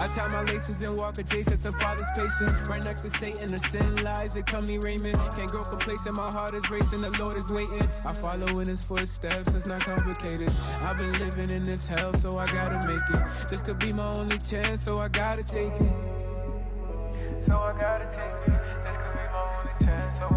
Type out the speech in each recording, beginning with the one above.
I tie my laces and walk adjacent to Father's patience. Right next to Satan, the sin lies that come me Raymond. Can't grow complacent, my heart is racing, the Lord is waiting. I follow in his footsteps, it's not complicated. I've been living in this hell, so I gotta make it. This could be my only chance, so I gotta take it. So I gotta take it. This could be my only chance, so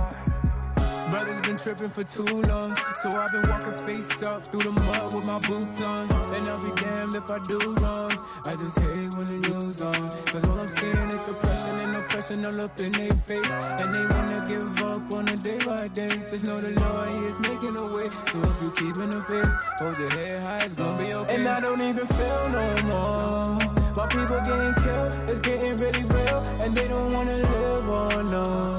Brother's been tripping for too long, so I've been walking face up through the mud with my boots on. And I'll be damned if I do wrong. I just hate when the news on, cause all I'm seeing is depression and oppression all up in their face. And they wanna give up on a day by day. Just know the Lord, he is making a way. So if you keeping the faith, hold your head high, it's gonna be okay. And I don't even feel no more. My people getting killed, it's getting really real. And they don't wanna live on, no.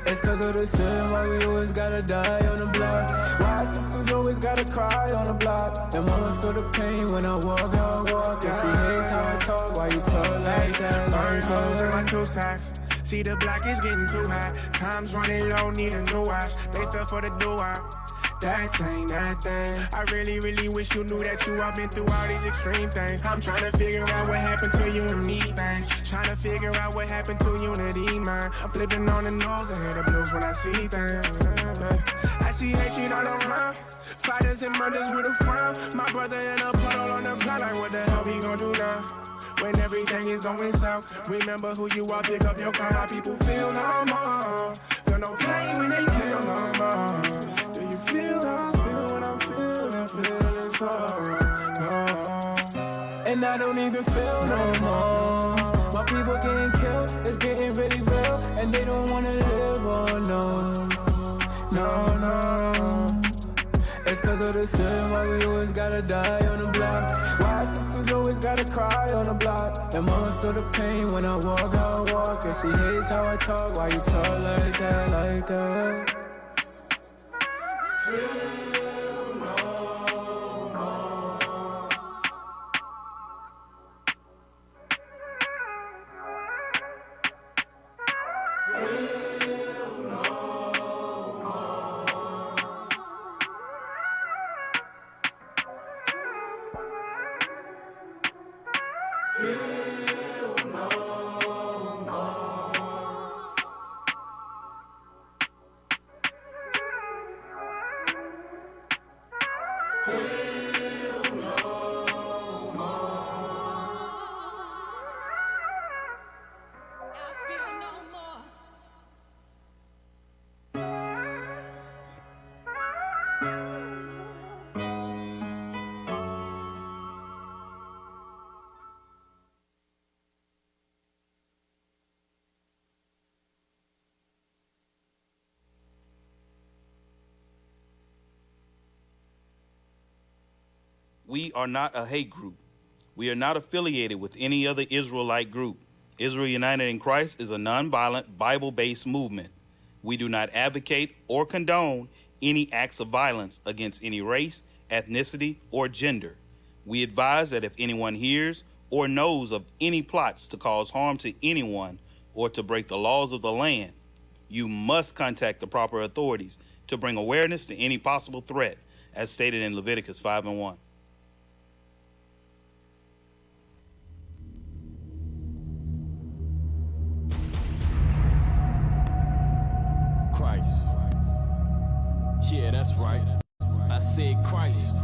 It's cause of the sin, why we always gotta die on the block. Why sisters always gotta cry on the block. And mama feel the pain when I walk, how I walk. And she hates how I talk, why you talk like that? Burn clothes in my two socks. See the block is getting too high. Time's running low, need a new watch. They fell for the doo-wop. That thing. I really wish you knew that you have been through all these extreme things. I'm trying to figure out what happened to you and me things. Trying to figure out what happened to unity, man. I'm flipping on the nose and hear the blues when I see things. I see hatred all around. Fighters and murders with a frown. My brother in a puddle on the ground, like what the hell we gon' do now? When everything is going south, remember who you are, pick up your car. My people feel no more. Feel no pain when they kill no more. Do you feel how I feel when I'm feeling sorrow? No. And I don't even feel no more. My people getting killed, it's getting really real. And they don't wanna live on, no. It's cause of the sin, why we always gotta die on the block. Why sisters always gotta cry on the block. And mama feel the pain when I walk, how I walk. And she hates how I talk, why you talk like that, like that? Feel no more. Feel no more. Feel no more. Feel no more. I feel no more. We are not a hate group. We are not affiliated with any other Israelite group. Israel United in Christ is a nonviolent, Bible-based movement. We do not advocate or condone any acts of violence against any race, ethnicity, or gender. We advise that if anyone hears or knows of any plots to cause harm to anyone or to break the laws of the land, you must contact the proper authorities to bring awareness to any possible threat, as stated in Leviticus 5:1. Christ. Yeah, that's right. I said Christ.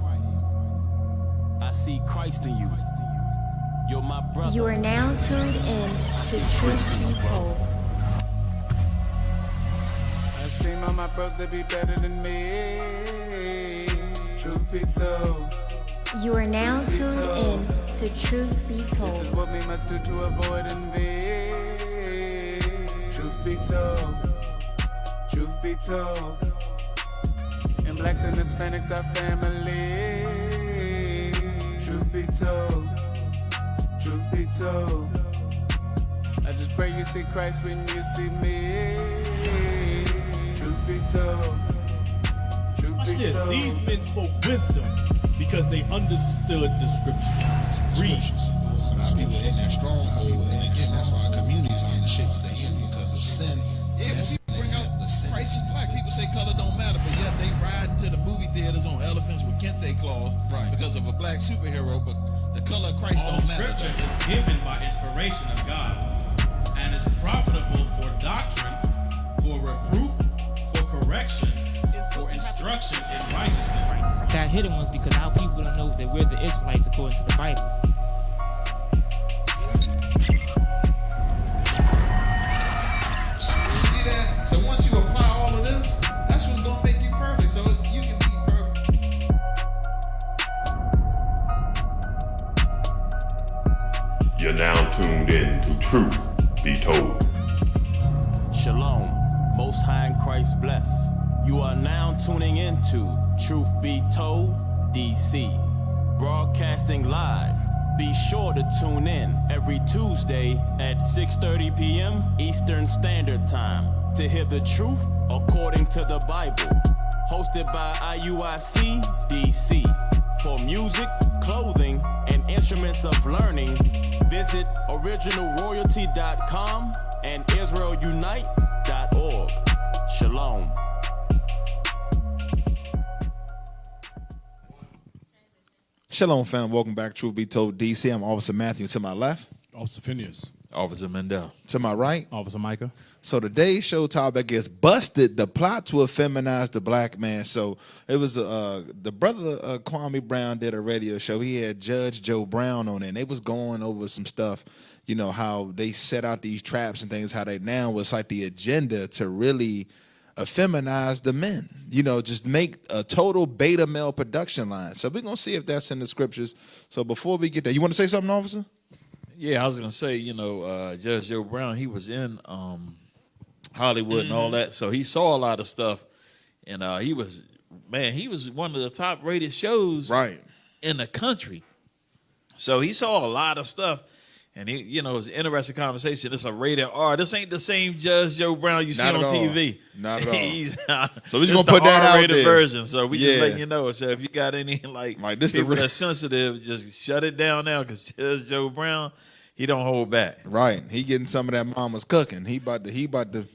I see Christ in you. You're my brother. You are now tuned in to Truth Be Told. I stream on my pros to be better than me. Truth be told. You are now tuned in to Truth Be This is Told. what we must do to avoid envy. Truth be told. Truth be told. And blacks and Hispanics are family. Truth be told. Truth be told. I just pray you see Christ when you see me. Truth be told. Truth Watch be this. told. These men spoke wisdom because they understood the scriptures. Read. A lot of people in that stronghold, and again, that's why communities are in the shape that they in because of sin. Yeah, That's but people bring an example out of sin. Christ is black. People say color don't matter, but yet they ride into the movie theaters on elephants with Kente clause because of a black superhero, but the color of Christ All don't matter. scripture is given by inspiration of God and is profitable for doctrine, for reproof, for correction, for instruction in righteousness. That hidden ones because our people don't know that we're the Israelites according to the Bible. You see that? So once you apply all of this, that's what's gonna make you perfect. So you can be perfect. You're now tuned in to Truth Be Told. Shalom, Most High in Christ bless. You are now tuning into Truth Be Told DC, broadcasting live. Be sure to tune in every Tuesday at 6:30 p.m. Eastern Standard Time to hear the truth according to the Bible. Hosted by Iuic DC. For music, clothing, and instruments of learning, visit originalroyalty.com and israelunite.org. Shalom. Shalom, fam. Welcome back. Truth Be Told, DC. I'm Officer Matthew to my left. Officer Phineas. Officer Mendel. To my right. Officer Micah. So today's show topic is Busted, the plot to effeminize the black man. So it was the brother Kwame Brown did a radio show. He had Judge Joe Brown on it, and they was going over some stuff, you know, how they set out these traps and things, how they now was like the agenda to really effeminize the men, you know, just make a total beta male production line. So we're going to see if that's in the scriptures. So before we get there, you want to say something, officer? Yeah, I was going to say, you know, Judge Joe Brown, he was in Hollywood and all that, so he saw a lot of stuff, and he was one of the top rated shows in the country. So he saw a lot of stuff, and he, you know, it was an interesting conversation. It's a rated R. This ain't the same Judge Joe Brown you see on TV. Not at all. So we're just gonna put that out there. Version. So we just letting you know. So if you got any like this people that's sensitive, just shut it down now, because Judge Joe Brown, he don't hold back. Right. He getting some of that mama's cooking. He about to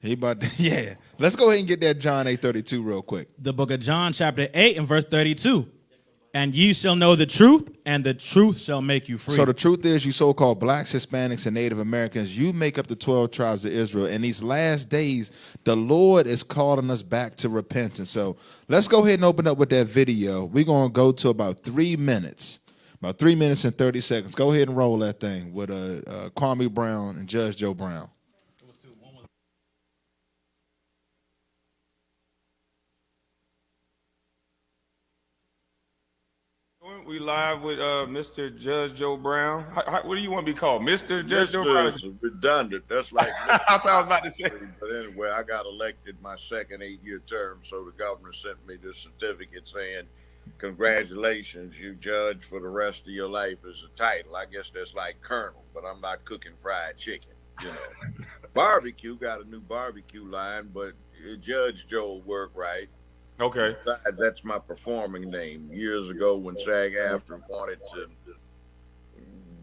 yeah. Let's go ahead and get that John 8:32 real quick. The book of John, chapter 8 and verse 32. And ye shall know the truth, and the truth shall make you free. So the truth is, you so-called blacks, Hispanics, and Native Americans, you make up the 12 tribes of Israel. In these last days, the Lord is calling us back to repentance. So let's go ahead and open up with that video. We're going to go to about 3 minutes. About 3 minutes and 30 seconds. Go ahead and roll that thing with Kwame Brown and Judge Joe Brown. We live with Mr. Judge Joe Brown. What do you want to be called? Mr. Judge Joe Brown? Is redundant. That's like That's what I was about to say. But anyway, I got elected my second 8-year term, so the governor sent me this certificate saying, congratulations, you judge for the rest of your life as a title. I guess that's like colonel, but I'm not cooking fried chicken, you know. Barbecue, got a new barbecue line, but Judge Joe will work right. Okay. Besides, that's my performing name. Years ago when SAG-AFTRA wanted to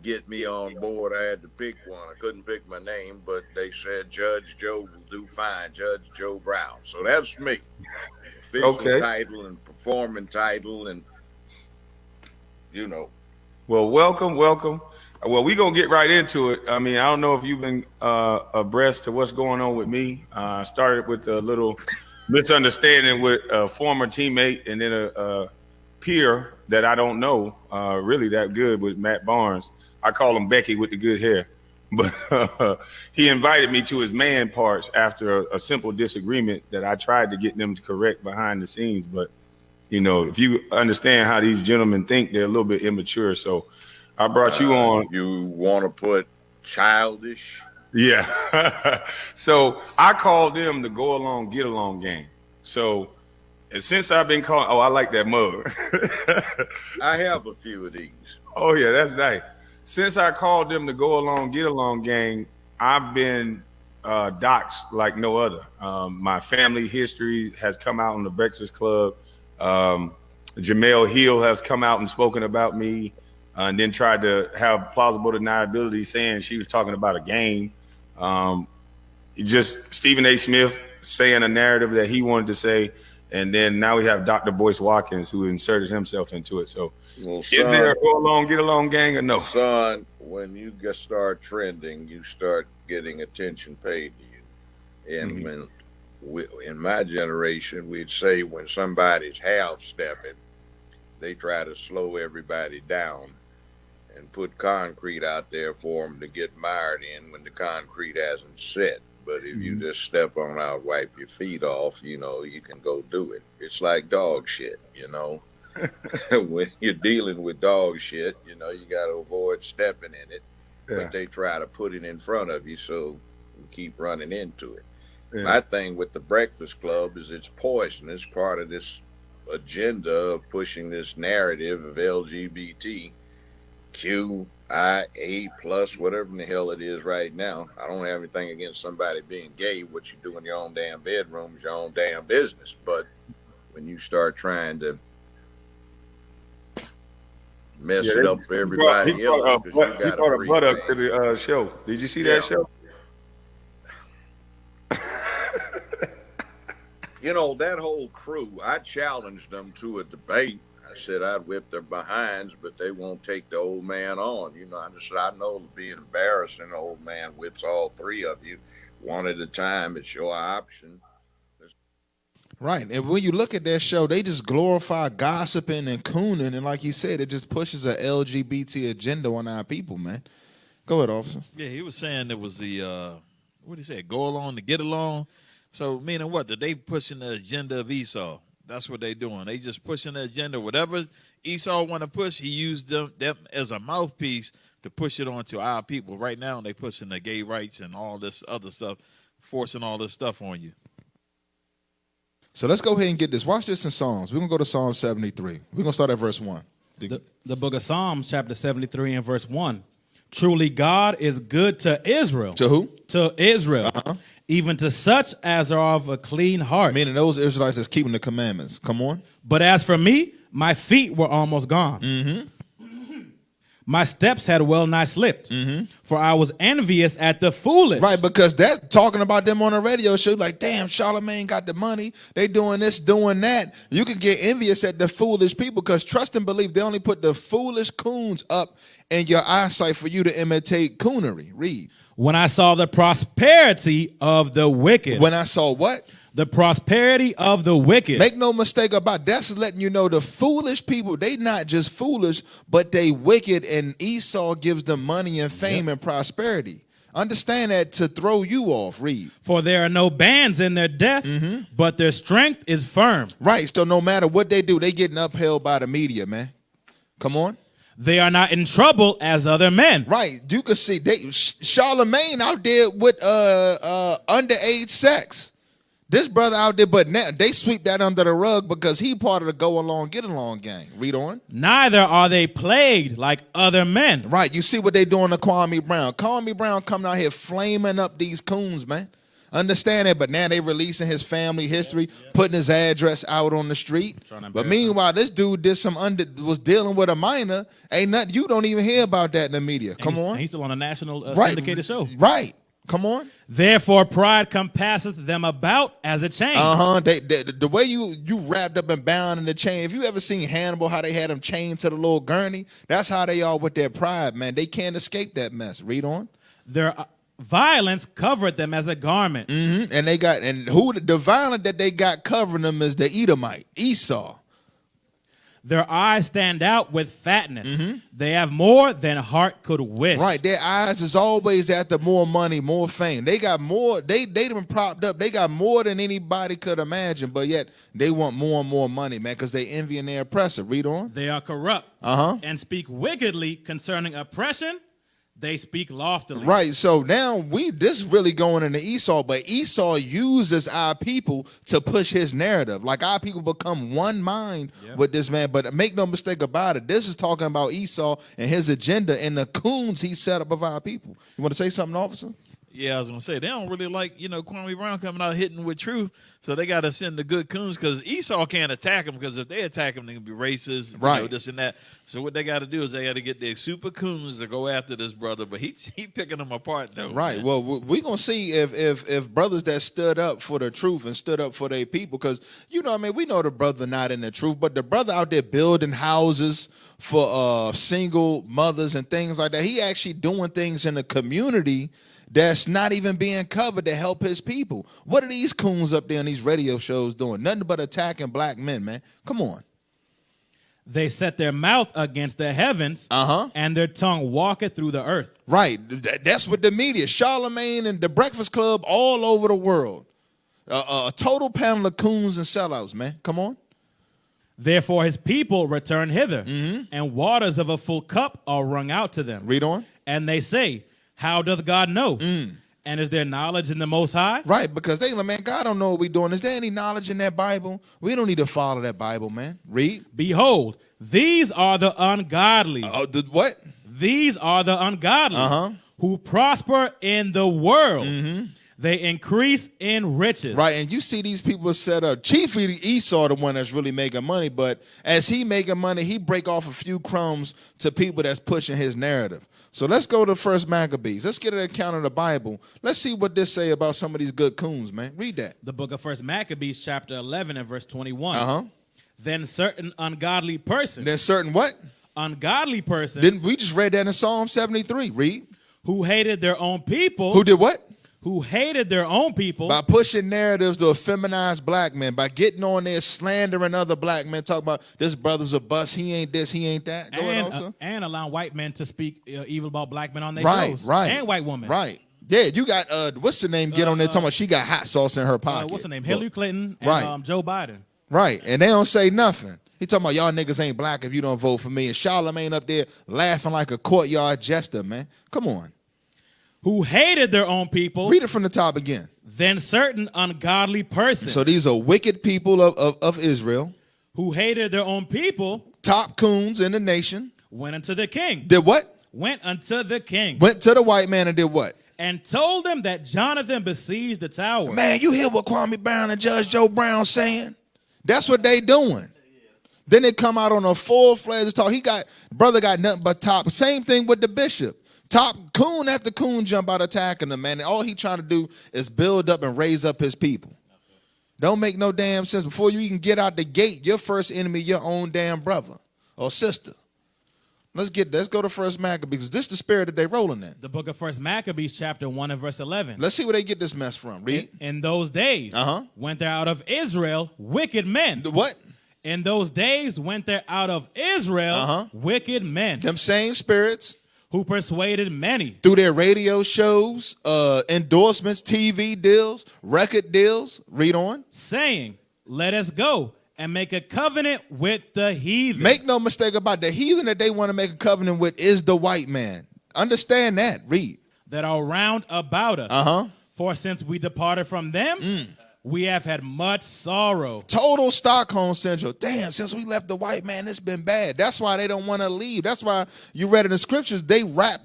get me on board, I had to pick one. I couldn't pick my name, but they said Judge Joe will do fine, Judge Joe Brown. So that's me. Official title and performing title, and, you know. Well, welcome. Well, we're going to get right into it. I mean, I don't know if you've been abreast to what's going on with me. I started with a little misunderstanding with a former teammate and then a peer that I don't know really that good with Matt Barnes. I call him Becky with the good hair. But he invited me to his man parts after a simple disagreement that I tried to get them to correct behind the scenes. But, you know, if you understand how these gentlemen think, they're a little bit immature. So I brought you on. You want to put childish? Yeah. So I called them the go along, get along gang. So and since I've been calling, I like that mug. I have a few of these. Oh, yeah, that's nice. Since I called them the go along, get along gang, I've been doxxed like no other. My family history has come out on the Breakfast Club. Jamel Hill has come out and spoken about me and then tried to have plausible deniability saying she was talking about a game. Just Stephen A. Smith saying a narrative that he wanted to say. And then now we have Dr. Boyce Watkins, who inserted himself into it. So Well, is there a go along, get along gang or no? Son, when you start trending, you start getting attention paid to you. And in my generation, we'd say when somebody's half stepping, they try to slow everybody down and put concrete out there for them to get mired in when the concrete hasn't set. But if you just step on out, wipe your feet off, you know, you can go do it. It's like dog shit, you know. When you're dealing with dog shit, you know, you got to avoid stepping in it. Yeah. But they try to put it in front of you, so you keep running into it. Yeah. My thing with the Breakfast Club is it's poisonous, part of this agenda of pushing this narrative of LGBTQIA+, whatever in the hell it is right now. I don't have anything against somebody being gay. What you do in your own damn bedroom is your own damn business. But when you start trying to mess it up for everybody else, he brought a butt up to the show. Did you see that show? You know, that whole crew, I challenged them to a debate. I said I'd whip their behinds, but they won't take the old man on. You know, I know it'll be embarrassing. The old man whips all three of you one at a time. It's your option. Right. And when you look at that show, they just glorify gossiping and cooning. And like you said, it just pushes a LGBT agenda on our people, man. Go ahead, officer. Yeah, he was saying it was the, what did he say, go along to get along. So meaning what? That they pushing the agenda of Esau. That's what they doing. They just pushing the agenda. Whatever Esau want to push, he used them as a mouthpiece to push it onto our people. Right now, they pushing the gay rights and all this other stuff, forcing all this stuff on you. So let's go ahead and get this. Watch this in Psalms. We're going to go to Psalm 73. We're going to start at verse 1. The book of Psalms, chapter 73 and verse 1. Truly God is good to Israel. To who? To Israel. Even to such as are of a clean heart. Meaning those Israelites that's keeping the commandments. Come on. But as for me, my feet were almost gone. My steps had well nigh slipped. For I was envious at the foolish. Right, because that's talking about them on a radio show. Like, damn, Charlemagne got the money. They doing this, doing that. You can get envious at the foolish people because trust and believe, they only put the foolish coons up in your eyesight for you to imitate coonery. Read. When I saw the prosperity of the wicked. When I saw what? The prosperity of the wicked. Make no mistake about it. That's letting you know the foolish people, they not just foolish, but they wicked, and Esau gives them money and fame and prosperity. Understand that to throw you off. Read. For there are no bands in their death, but their strength is firm. Right, so no matter what they do, they getting upheld by the media, man. Come on. They are not in trouble as other men. Right. You can see Charlemagne out there with underage sex. This brother out there, but now they sweep that under the rug because he part of the go along, get along gang. Read on. Neither are they plagued like other men. Right. You see what they doing to Kwame Brown. Kwame Brown coming out here flaming up these coons, man. Understand it, but now they releasing his family history, putting his address out on the street. But meanwhile, this dude was dealing with a minor. Ain't nothing. You don't even hear about that in the media. Come on. He's still on a national syndicated show. Right. Come on. Therefore, pride compasseth them about as a chain. The way you wrapped up and bound in the chain. If you ever seen Hannibal, how they had him chained to the little gurney, that's how they are with their pride, man. They can't escape that mess. Read on. Violence covered them as a garment. And they got, and who the violence that they got covering them is the Edomite, Esau. Their eyes stand out with fatness. They have more than heart could wish. Right, their eyes is always after more money, more fame. They got more, they done propped up. They got more than anybody could imagine, but yet they want more and more money, man, because they envying their oppressor. Read on. They are corrupt and speak wickedly concerning oppression. They speak loftily. Right. So now this really going into Esau, but Esau uses our people to push his narrative. Like our people become one mind with this man. But make no mistake about it. This is talking about Esau and his agenda and the coons he set up of our people. You want to say something, officer? Yeah, I was gonna say they don't really like Kwame Brown coming out hitting with truth, so they got to send the good coons because Esau can't attack him because if they attack him, they can be racist, right? This and that. So what they got to do is they got to get their super coons to go after this brother, but he picking them apart though. Right. Man. Well, we're gonna see if brothers that stood up for the truth and stood up for their people, because we know the brother not in the truth, but the brother out there building houses for single mothers and things like that. He actually doing things in the community that's not even being covered to help his people. What are these coons up there on these radio shows doing? Nothing but attacking black men, man. Come on. They set their mouth against the heavens, and their tongue walketh through the earth. Right. That's what the media, Charlemagne and the Breakfast Club all over the world. A total panel of coons and sellouts, man. Come on. Therefore his people return hither, and waters of a full cup are wrung out to them. Read on. And they say, how doth God know? And is there knowledge in the Most High? Right, because they like, man, God don't know what we're doing. Is there any knowledge in that Bible? We don't need to follow that Bible, man. Read. Behold, these are the ungodly. What? These are the ungodly who prosper in the world. They increase in riches. Right, and you see these people set up. Chiefly Esau, the one that's really making money, but as he making money, he break off a few crumbs to people that's pushing his narrative. So let's go to First Maccabees. Let's get an account of the Bible. Let's see what this say about some of these good coons, man. Read that. The book of First Maccabees, chapter 11 and verse 21. Then certain ungodly persons. Then certain what? Ungodly persons. Didn't we just read that in Psalm 73? Read. Who hated their own people. Who did what? Who hated their own people. By pushing narratives to effeminize black men, by getting on there slandering other black men, talking about this brother's a bust, he ain't this, he ain't that. Go ahead, also. And allowing white men to speak evil about black men on their shows. Right. And white women. Right. Yeah, you got, what's the name, get on there talking about she got hot sauce in her pocket. What's her name? Hillary Clinton and Joe Biden. Right, and they don't say nothing. He talking about y'all niggas ain't black if you don't vote for me. And Charlemagne up there laughing like a courtyard jester, man. Come on. Who hated their own people. Read it from the top again. Then certain ungodly persons. So these are wicked people of Israel. Who hated their own people. Top coons in the nation. Went unto the king. Did what? Went unto the king. Went to the white man and did what? And told him that Jonathan besieged the tower. Man, you hear what Kwame Brown and Judge Joe Brown saying? That's what they doing. Then they come out on a full-fledged talk. Brother got nothing but top. Same thing with the bishop. Top coon after coon jump out attacking him, man. And all he trying to do is build up and raise up his people. Don't make no damn sense. Before you even get out the gate, your first enemy, your own damn brother or sister. Let's go to First Maccabees. This is the spirit that they rolling in. The book of First Maccabees, chapter 1 and verse 11. Let's see where they get this mess from. Read. In those days went there out of Israel wicked men. What? In those days went there out of Israel wicked men. Them same spirits. Who persuaded many. Through their radio shows, endorsements, TV deals, record deals. Read on. Saying, let us go and make a covenant with the heathen. Make no mistake about it. The heathen that they want to make a covenant with is the white man. Understand that. Read. That are round about us. For since we departed from them, we have had much sorrow. Total Stockholm Syndrome. Damn, since we left the white man, it's been bad. That's why they don't want to leave. That's why you read in the scriptures, they wrapped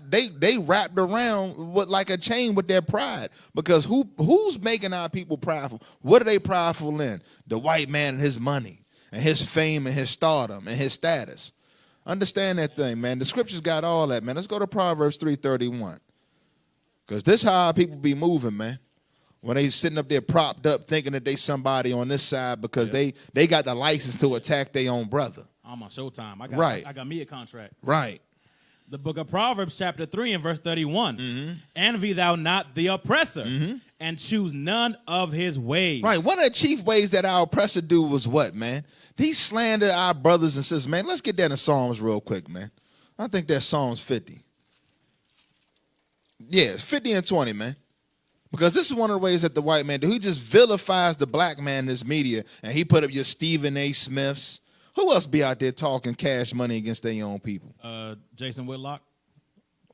around with like a chain with their pride. Because who's making our people prideful? What are they prideful in? The white man and his money and his fame and his stardom and his status. Understand that thing, man. The scriptures got all that, man. Let's go to Proverbs 3:31. Because this how our people be moving, man. When they sitting up there propped up thinking that they somebody on this side because they got the license to attack their own brother. I'm on Showtime. I got me a contract. Right. The book of Proverbs chapter 3 and verse 31. Envy thou not the oppressor and choose none of his ways. Right. One of the chief ways that our oppressor do was what, man? He slandered our brothers and sisters. Man, let's get that in Psalms real quick, man. I think that's Psalms 50. Yeah, 50 and 20, man. Because this is one of the ways that the white man do. He just vilifies the black man in this media, and he put up your Stephen A. Smiths. Who else be out there talking cash money against their own people? Jason Whitlock.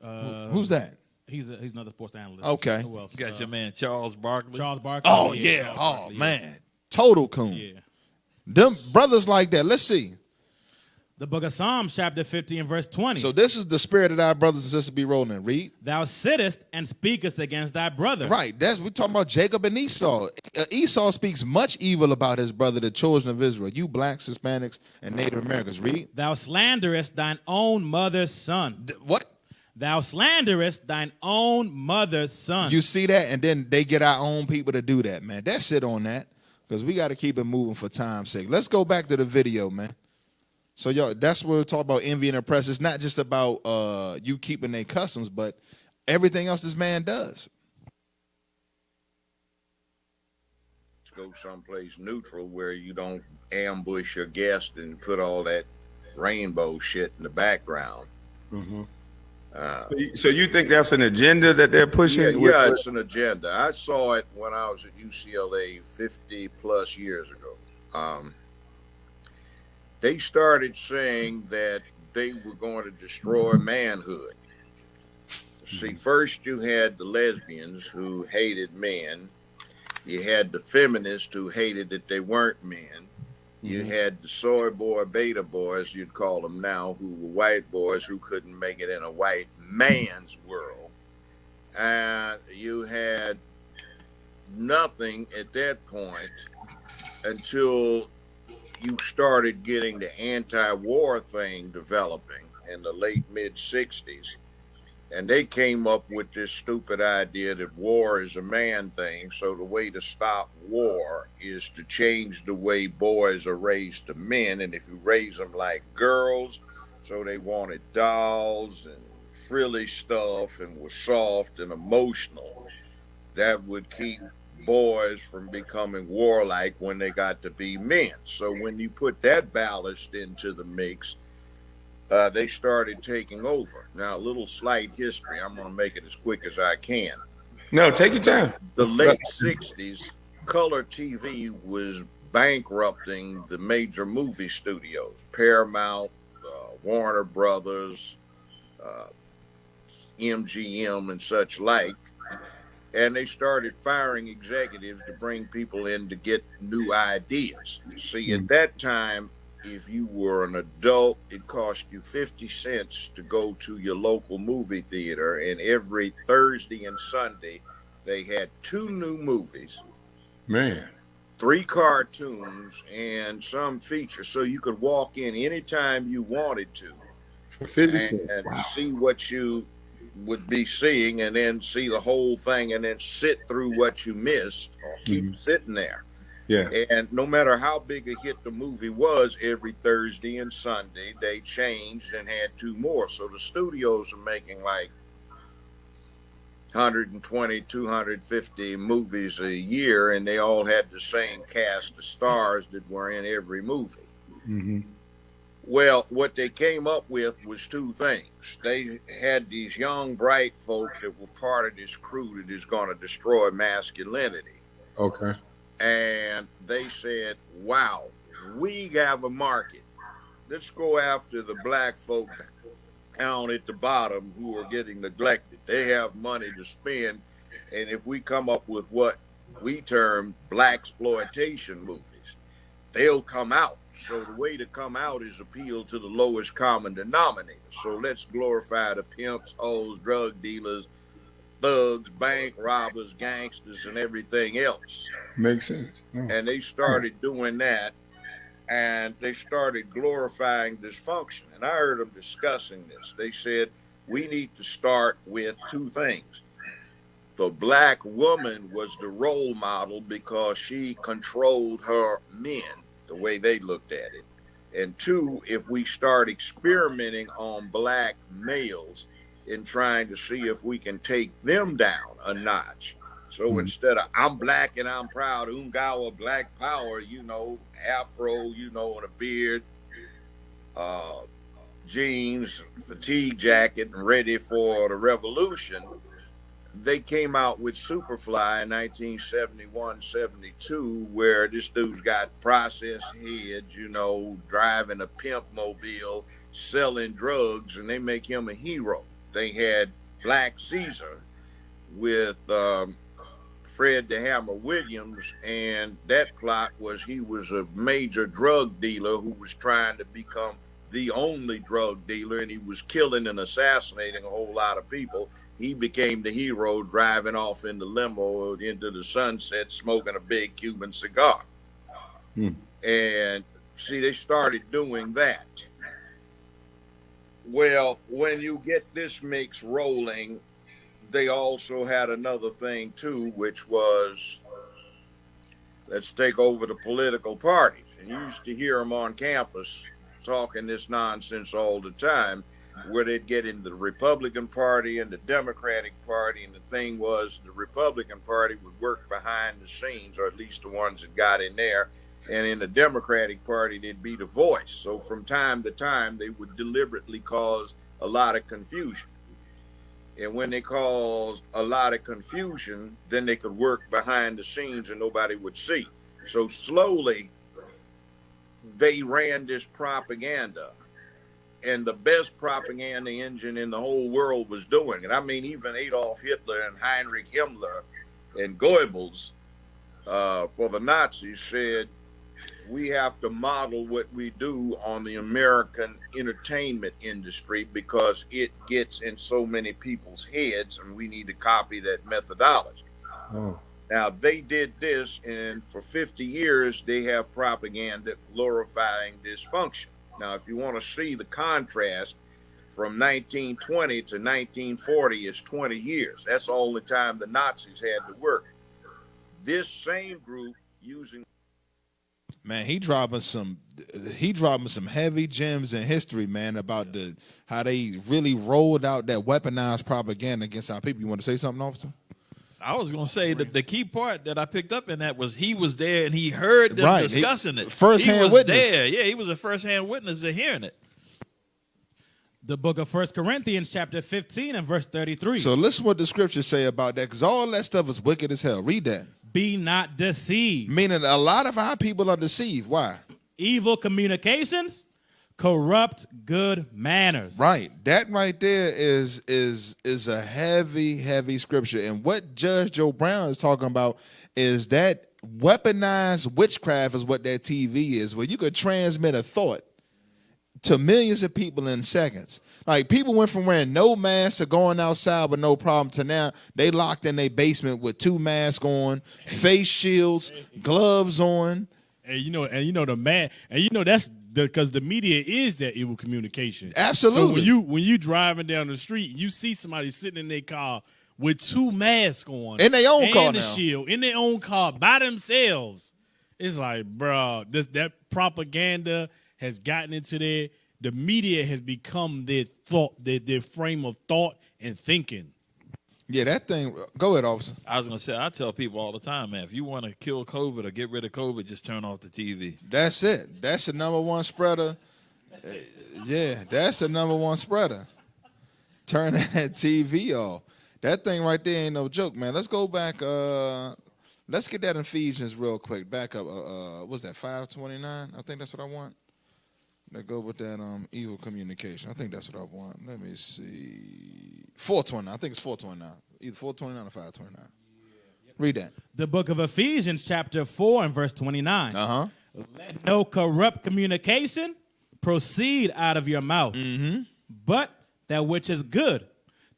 Who's that? He's another sports analyst. Okay. Who else? Got your man Charles Barkley. Charles Barkley. Oh, yeah. Oh, man. Total coon. Yeah. Them brothers like that. Let's see. The book of Psalms, chapter 50 and verse 20. So this is the spirit that our brothers and sisters be rolling. Read. Thou sittest and speakest against thy brother. Right. We're talking about Jacob and Esau. Esau speaks much evil about his brother, the children of Israel. You blacks, Hispanics, and Native Americans. Read. Thou slanderest thine own mother's son. What? Thou slanderest thine own mother's son. You see that? And then they get our own people to do that, man. That's it on that. Because we got to keep it moving for time's sake. Let's go back to the video, man. So, y'all, that's where we talk about envy and oppress. It's not just about you keeping their customs, but everything else this man does. Go someplace neutral where you don't ambush your guest and put all that rainbow shit in the background. Mm-hmm. So you think that's an agenda that they're pushing? Yeah, it's an agenda. I saw it when I was at UCLA 50 plus years ago. They started saying that they were going to destroy manhood. See, first you had the lesbians who hated men. You had the feminists who hated that they weren't men. You had the soy boy, beta boys, you'd call them now, who were white boys who couldn't make it in a white man's world. And you had nothing at that point until you started getting the anti-war thing developing in the late mid-60s. And they came up with this stupid idea that war is a man thing. So the way to stop war is to change the way boys are raised to men. And if you raise them like girls, so they wanted dolls and frilly stuff and were soft and emotional, that would keep boys from becoming warlike when they got to be men. So when you put that ballast into the mix, they started taking over. Now, a little slight history. I'm going to make it as quick as I can. No, take your time. The late 60s, color TV was bankrupting the major movie studios, Paramount, Warner Brothers, MGM, and such like. And they started firing executives to bring people in to get new ideas. See, at that time, if you were an adult, it cost you 50 cents to go to your local movie theater. And every Thursday and Sunday, they had 2 new movies. Man. 3 cartoons and some features. So you could walk in anytime you wanted to. For 50 cents. And Wow. see what you would be seeing, and then see the whole thing, and then sit through what you missed, or keep sitting there. Yeah. And no matter how big a hit the movie was, every Thursday and Sunday, they changed and had 2 more. So the studios are making like 120, 250 movies a year, and they all had the same cast of stars that were in every movie. Mm-hmm. Well, what they came up with was 2 things. They had these young, bright folk that were part of this crew that is going to destroy masculinity. Okay. And they said, wow, we have a market. Let's go after the black folk down at the bottom who are getting neglected. They have money to spend. And if we come up with what we term blaxploitation movies, they'll come out. So the way to come out is appeal to the lowest common denominator. So let's glorify the pimps, hoes, drug dealers, thugs, bank robbers, gangsters, and everything else. Makes sense. And they started doing that, and they started glorifying dysfunction. And I heard them discussing this. They said, we need to start with 2 things. The black woman was the role model because she controlled her men, the way they looked at it. And 2, if we start experimenting on black males in trying to see if we can take them down a notch. So instead of I'm black and I'm proud, Ungawa, black power, you know, afro, you know, and a beard, jeans, fatigue jacket, and ready for the revolution, they came out with Superfly in 1971-72, where this dude's got processed heads, you know, driving a pimp mobile, selling drugs, and they make him a hero. They had Black Caesar with Fred the Hammer Williams, and that plot was he was a major drug dealer who was trying to become the only drug dealer, and he was killing and assassinating a whole lot of people. He became the hero, driving off in the limo into the sunset, smoking a big Cuban cigar. And see, they started doing that. Well, when you get this mix rolling, they also had another thing too, which was, let's take over the political parties. And you used to hear them on campus talking this nonsense all the time, where they'd get into the Republican Party and the Democratic Party, and the thing was the Republican Party would work behind the scenes, or at least the ones that got in there, and in the Democratic Party they'd be the voice. So from time to time they would deliberately cause a lot of confusion. And when they caused a lot of confusion, then they could work behind the scenes and nobody would see. So slowly they ran this propaganda, and the best propaganda engine in the whole world was doing it. I mean, even Adolf Hitler and Heinrich Himmler and Goebbels for the Nazis said, we have to model what we do on the American entertainment industry because it gets in so many people's heads, and we need to copy that methodology. Now, they did this, and for 50 years, they have propaganda glorifying dysfunction. Now, if you want to see the contrast from 1920 to 1940 is 20 years. That's the only time the Nazis had to work. This same group using... Man, he dropping some heavy gems in history, man, about how they really rolled out that weaponized propaganda against our people. You want to say something, officer? I was going to say that the key part that I picked up in that was he was there and he heard them discussing it. First-hand witness. There. Yeah, he was a first-hand witness to hearing it. The book of 1 Corinthians chapter 15 and verse 33. So listen what the scriptures say about that, because all that stuff is wicked as hell. Read that. Be not deceived. Meaning a lot of our people are deceived. Why? Evil communications corrupt good manners. Right. That right there is a heavy scripture. And what Judge Joe Brown is talking about is that weaponized witchcraft is what that TV is, where you could transmit a thought to millions of people in seconds. Like, people went from wearing no mask to going outside with no problem to now they locked in their basement with 2 masks on, face shields, gloves on. And you know the man, and you know that's because the media is that evil communication. Absolutely. So when you driving down the street, you see somebody sitting in their car with 2 masks on, in their own car and now, a shield in their own car by themselves. It's like, bro, that propaganda has gotten into there. The media has become their thought, their frame of thought and thinking. Yeah, that thing. Go ahead, officer. I was going to say, I tell people all the time, man, if you want to kill COVID or get rid of COVID, just turn off the TV. That's it. That's the #1 spreader. Yeah, that's the #1 spreader. Turn that TV off. That thing right there ain't no joke, man. Let's go back. Let's get that Ephesians real quick. Back up. What's that, 5:29? I think that's what I want. Let's go with that evil communication. I think that's what I want. Let me see. 4:29. I think it's 4:29. Either 4:29 or 5:29. Read that. The book of Ephesians chapter 4 and verse 29. Let no corrupt communication proceed out of your mouth, but that which is good,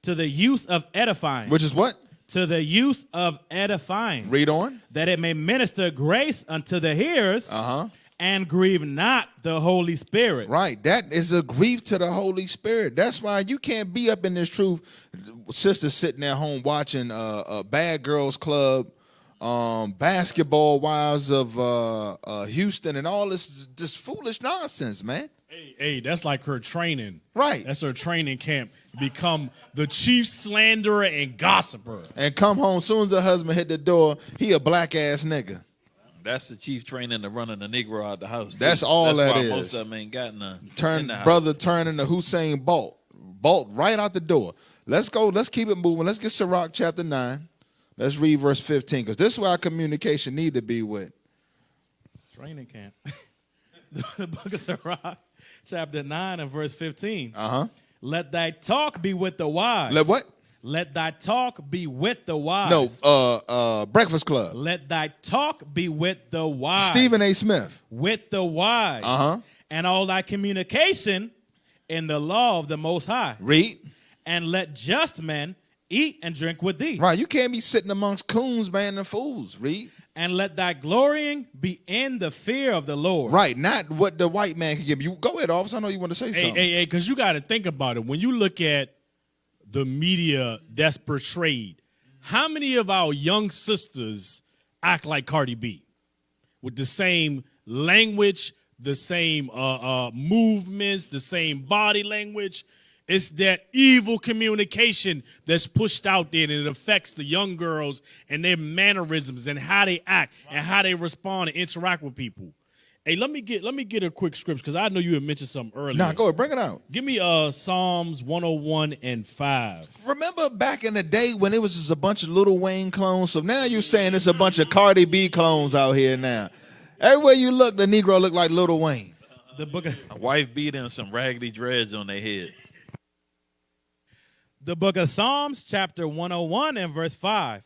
to the use of edifying. Which is what? To the use of edifying. Read on. That it may minister grace unto the hearers, and grieve not the Holy Spirit. Right. That is a grief to the Holy Spirit. That's why you can't be up in this truth. Sisters sitting at home watching Bad Girls Club, Basketball Wives of Houston, and all this foolish nonsense, man. Hey, that's like her training. Right. That's her training camp. Become the chief slanderer and gossiper. And come home, as soon as the husband hit the door, he a black ass nigga. That's the chief training to running the Negro out the house. That's all that's that why is. Most of them ain't got none. Brother turning to Hussein Bolt right out the door. Let's go. Let's keep it moving. Let's get Sirach chapter 9. Let's read verse 15, because this is where our communication need to be with. Training camp. The book of Sirach chapter 9 and verse 15. Let thy talk be with the wise. Let what? Let thy talk be with the wise. No, Breakfast Club. Let thy talk be with the wise. Stephen A. Smith. With the wise. and all thy communication in the law of the Most High. Read. And let just men eat and drink with thee. Right, you can't be sitting amongst coons, man, and fools. Read. And let thy glorying be in the fear of the Lord. Right, not what the white man can give you. Go ahead, officer. I know you want to say something. Hey, because you got to think about it. When you look at the media that's portrayed, how many of our young sisters act like Cardi B with the same language, the same movements, the same body language? It's that evil communication that's pushed out there, and it affects the young girls and their mannerisms and how they act and how they respond and interact with people. Hey, let me get a quick scripture because I know you had mentioned something earlier. Nah, go ahead, bring it out. Give me Psalms 101 and 5. Remember back in the day when it was just a bunch of Lil Wayne clones? So now you're saying it's a bunch of Cardi B clones out here now. Everywhere you look, the Negro look like Lil Wayne. The book of A wife beating and some raggedy dreads on their head. The book of Psalms, chapter 101 and verse 5.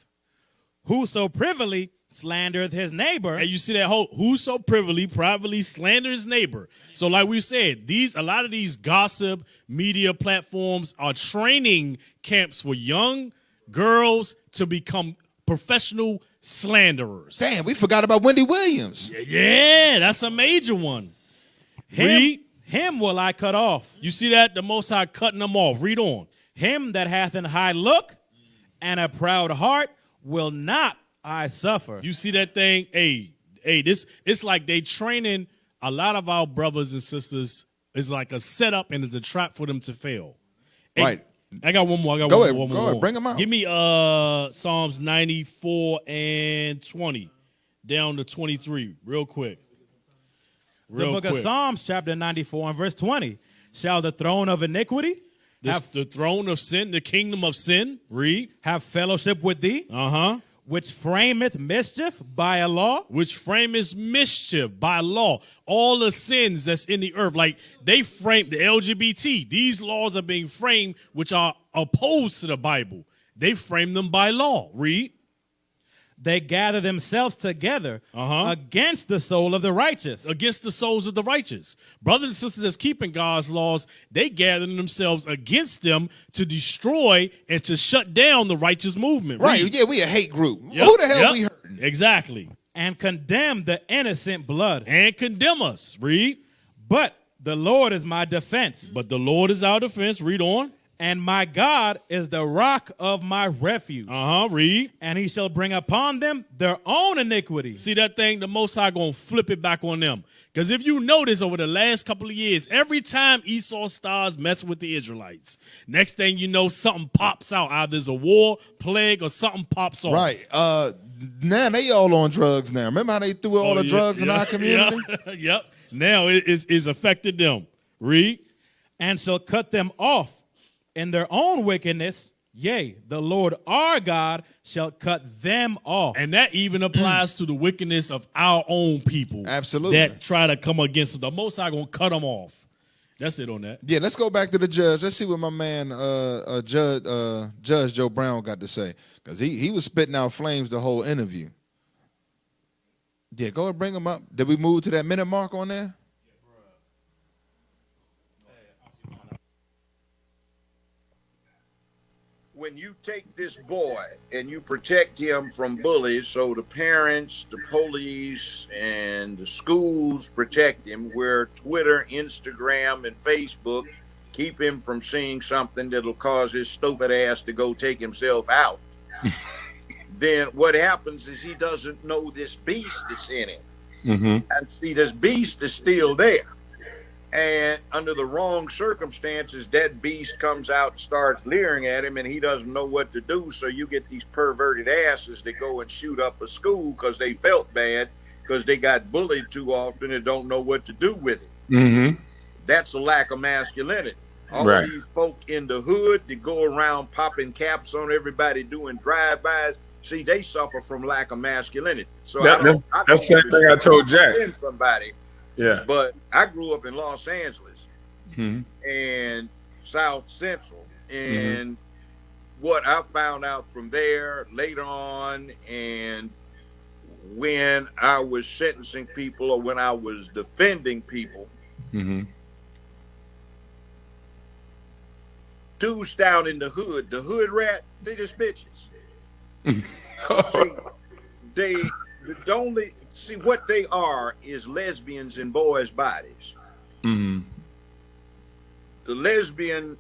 Whoso privily slandereth his neighbor. And you see that whole whoso privately slanders his neighbor. So like we said, a lot of these gossip media platforms are training camps for young girls to become professional slanderers. Damn, we forgot about Wendy Williams. Yeah, that's a major one. Him will I cut off. You see that? The Most High cutting them off. Read on. Him that hath an high look and a proud heart will not I suffer. You see that thing? Hey, it's like they training a lot of our brothers and sisters. It's like a setup and it's a trap for them to fail. Hey, Right. I got one more. Go ahead, bring them out. Give me Psalms 94 and 20 down to 23 real quick. The book of Psalms, chapter 94 and verse 20. Shall the throne of iniquity the throne of sin, the kingdom of sin, read. have fellowship with thee? Uh-huh. Which frameth mischief by a law? Which frameth mischief by law. All the sins that's in the earth. Like they frame the LGBT. These laws are being framed which are opposed to the Bible. They frame them by law. Read. They gather themselves together against the soul of the righteous. Against the souls of the righteous. Brothers and sisters that's keeping God's laws, they gather themselves against them to destroy and to shut down the righteous movement. Right, Read. yeah, we a hate group. Yep. Who the hell we hurting? Exactly. And condemn the innocent blood. And condemn us. Read. But the Lord is my defense. But the Lord is our defense. Read on. And my God is the rock of my refuge. Read. And he shall bring upon them their own iniquity. See that thing? The Most High going to flip it back on them. Because if you notice over the last couple of years, every time Esau stars mess with the Israelites, next thing you know, something pops out. Either there's a war, plague, or something pops off. Right. Now they all on drugs now. Remember how they threw all the drugs in our community? Yep. Now it's affected them. Read. And shall cut them off in their own wickedness. Yea, the Lord our God shall cut them off. And that even applies to the wickedness of our own people. Absolutely. That try to come against them. The Most High going to cut them off. That's it on that. Yeah, let's go back to the judge. Let's see what my man, Judge Joe Brown got to say. Because he was spitting out flames the whole interview. Yeah, go ahead, bring him up. Did we move to that minute mark on there? When you take this boy and you protect him from bullies, so the parents, the police, and the schools protect him, where Twitter, Instagram, and Facebook keep him from seeing something that'll cause his stupid ass to go take himself out, then what happens is he doesn't know this beast that's in him. Mm-hmm. And see, this beast is still there. And under the wrong circumstances, that beast comes out and starts leering at him, and he doesn't know what to do. So you get these perverted asses that go and shoot up a school because they felt bad because they got bullied too often and don't know what to do with it. Mm-hmm. That's a lack of masculinity. All Right. these folk in the hood that go around popping caps on everybody doing drive-bys, see, they suffer from lack of masculinity. So That's the same thing I told Jack. Somebody. Yeah. But I grew up in Los Angeles Mm-hmm. and South Central. And what I found out from there later on, and when I was sentencing people or when I was defending people, Mm-hmm. Dudes down in the hood rat, they just bitches. See, they see what they are is lesbians in boys' bodies. Mm-hmm. The lesbian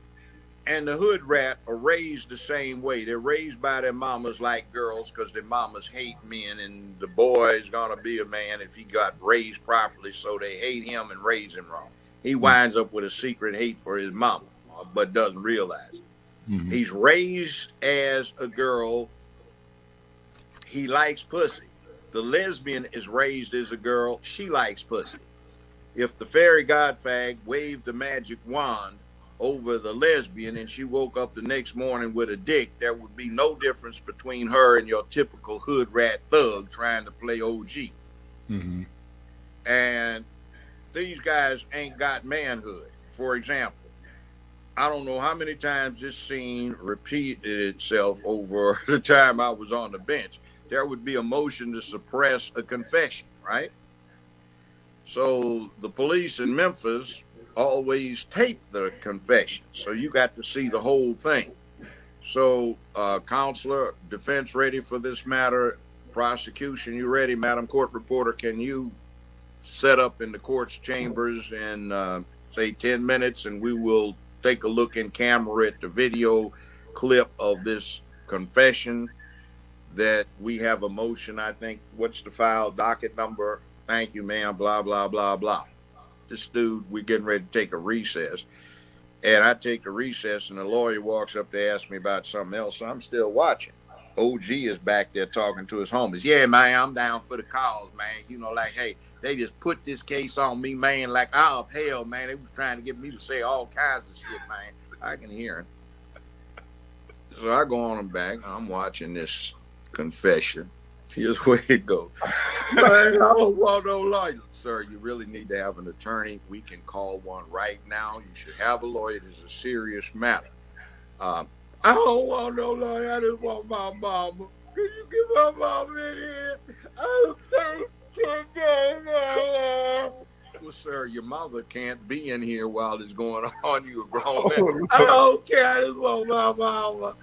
and the hood rat are raised the same way. They're raised by their mamas like girls because their mamas hate men, and the boy is gonna be a man if he got raised properly. So they hate him and raise him wrong. He winds up with a secret hate for his mama, but doesn't realize it. Mm-hmm. He's raised as a girl. He likes pussy. The lesbian is raised as a girl. She likes pussy. If the fairy godfag waved the magic wand over the lesbian and she woke up the next morning with a dick, there would be no difference between her and your typical hood rat thug trying to play OG. Mm-hmm. And these guys ain't got manhood. For example, I don't know how many times this scene repeated itself over the time I was on the bench. There would be a motion to suppress a confession, right? So the police in Memphis always tape the confession. So you got to see the whole thing. So, counselor, defense ready for this matter? Prosecution, you ready? Madam Court Reporter, can you set up in the court's chambers in, say, 10 minutes, and we will take a look in camera at the video clip of this confession that we have a motion, I think, what's the file docket number? Thank you, ma'am, blah, blah, blah, blah. This dude, we're getting ready to take a recess. And I take the recess, and the lawyer walks up to ask me about something else, so I'm still watching. OG is back there talking to his homies. Yeah, man, I'm down for the cause, man. You know, like, hey, they just put this case on me, man, like, oh, hell, man. They was trying to get me to say all kinds of shit, man. I can hear him. So I go on and back. I'm watching this confession. Here's where it goes. Man, I don't want no lawyer. Sir, you really need to have an attorney. We can call one right now. You should have a lawyer. This is a serious matter. I don't want no lawyer. I just want my mama. Can you get my mama in here? Well, sir, your mother can't be in here while it's going on. You a grown man. I don't care. I just want my mama.